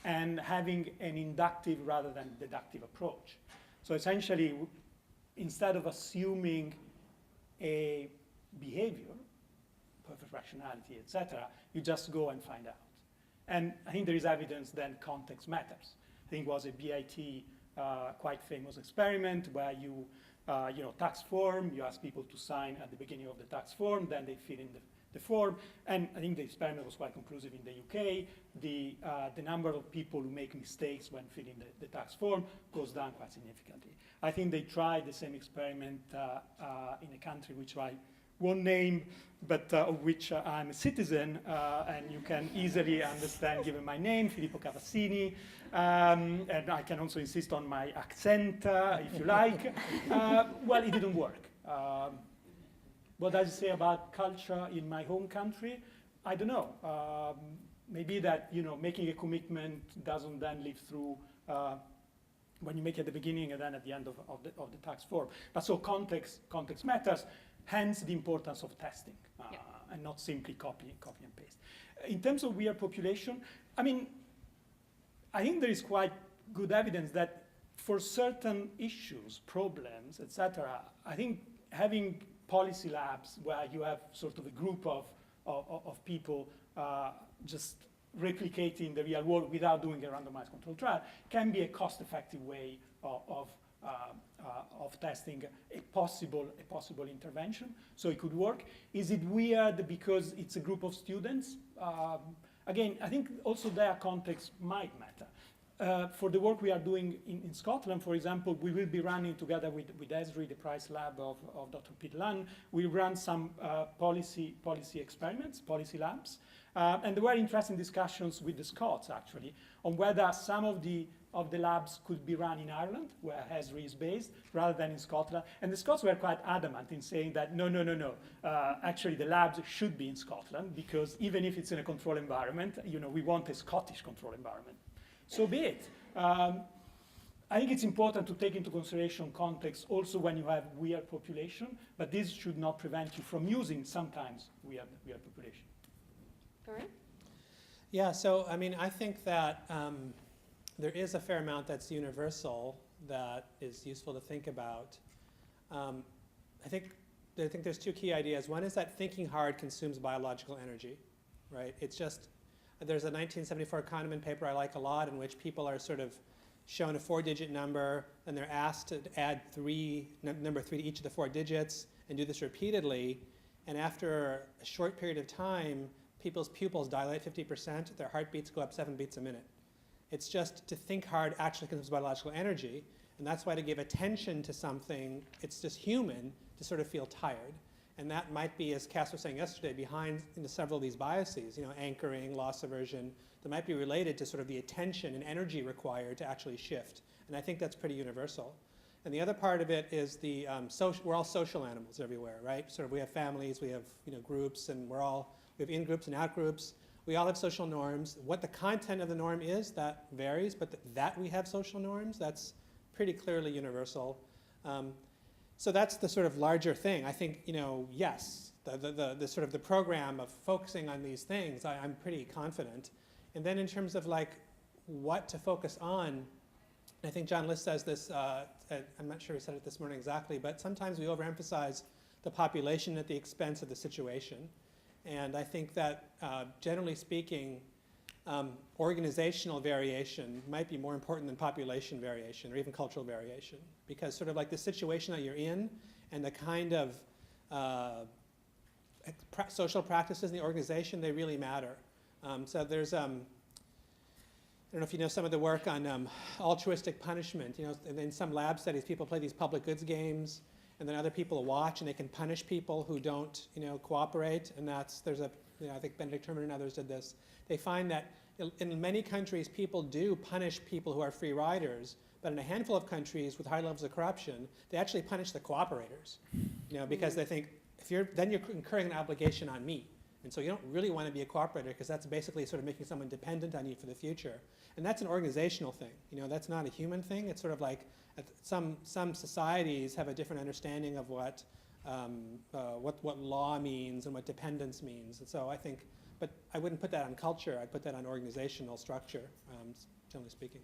B: and having an inductive rather than deductive approach. So essentially, instead of assuming a behavior, perfect rationality, etc., you just go and find out. And I think there is evidence then context matters. I think it was a BIT quite famous experiment where you tax form, you ask people to sign at the beginning of the tax form, then they fill in the form, and I think the experiment was quite conclusive in the UK. The number of people who make mistakes when filling the tax form goes down quite significantly. I think they tried the same experiment in a country which I won't name, but of which I'm a citizen, and you can easily understand given my name, Filippo Cavassini, and I can also insist on my accent if you like. Well, it didn't work. What does it say about culture in my home country? I don't know. Maybe that making a commitment doesn't then live through when you make it at the beginning and then at the end of the tax form. But so context matters. Hence the importance of testing and not simply copy and paste. In terms of weird population, I mean, I think there is quite good evidence that for certain issues, problems, etc., I think having policy labs where you have sort of a group of people just replicating the real world without doing a randomized controlled trial can be a cost-effective way of testing a possible intervention. So it could work. Is it weird because it's a group of students? Again, I think also their context might matter. For the work we are doing in Scotland, for example, we will be running together with Esri, the Price Lab of Dr. Peter Lunn, we run some policy experiments, policy labs. And there were interesting discussions with the Scots, actually, on whether some of the labs could be run in Ireland, where Esri is based, rather than in Scotland. And the Scots were quite adamant in saying that, no. Actually, the labs should be in Scotland, because even if it's in a controlled environment, we want a Scottish controlled environment. So be it. I think it's important to take into consideration context also when you have weird population, but this should not prevent you from using sometimes weird population.
A: Varun?
C: Yeah, so I mean, I think that there is a fair amount that's universal that is useful to think about. I think there's two key ideas. One is that thinking hard consumes biological energy, right? It's just, there's a 1974 Kahneman paper I like a lot in which people are sort of shown a 4-digit number and they're asked to add number 3 to each of the 4 digits and do this repeatedly. And after a short period of time, people's pupils dilate 50%, their heartbeats go up 7 beats a minute. It's just to think hard actually consumes biological energy, and that's why to give attention to something, it's just human to sort of feel tired. And that might be, as Cass was saying yesterday, behind several of these biases, anchoring, loss aversion, that might be related to sort of the attention and energy required to actually shift. And I think that's pretty universal. And the other part of it is we're all social animals everywhere, right? Sort of we have families, we have groups, and we have in-groups and out-groups. We all have social norms. What the content of the norm is, that varies, but that we have social norms, that's pretty clearly universal. So that's the sort of larger thing. I think, yes, the sort of the program of focusing on these things, I'm pretty confident. And then in terms of what to focus on, I think John List says this, I'm not sure he said it this morning exactly, but sometimes we overemphasize the population at the expense of the situation. And I think that, generally speaking, organizational variation might be more important than population variation or even cultural variation, because sort of like the situation that you're in and the kind of social practices in the organization, they really matter. So there's, I don't know if you know some of the work on altruistic punishment. In some lab studies, people play these public goods games, and then other people watch, and they can punish people who don't, cooperate. And I think Benedict Herman and others did this. They find that in many countries, people do punish people who are free riders, but in a handful of countries with high levels of corruption, they actually punish the cooperators, because they think then you're incurring an obligation on me. And so you don't really want to be a cooperator because that's basically sort of making someone dependent on you for the future. And that's an organizational thing. That's not a human thing. It's sort of like some societies have a different understanding of what law means and what dependence means. And so I think but I wouldn't put that on culture. I'd put that on organizational structure, generally speaking.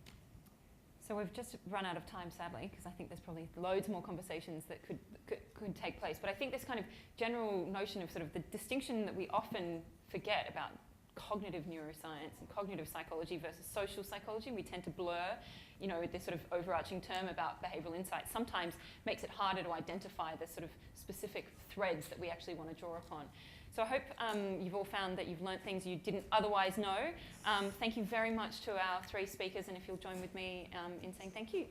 A: So we've just run out of time, sadly, because I think there's probably loads more conversations that could take place. But I think this kind of general notion of sort of the distinction that we often forget about cognitive neuroscience and cognitive psychology versus social psychology, we tend to blur, this sort of overarching term about behavioural insights sometimes makes it harder to identify the sort of specific threads that we actually want to draw upon. So I hope you've all found that you've learnt things you didn't otherwise know. Thank you very much to our three speakers, and if you'll join with me in saying thank you.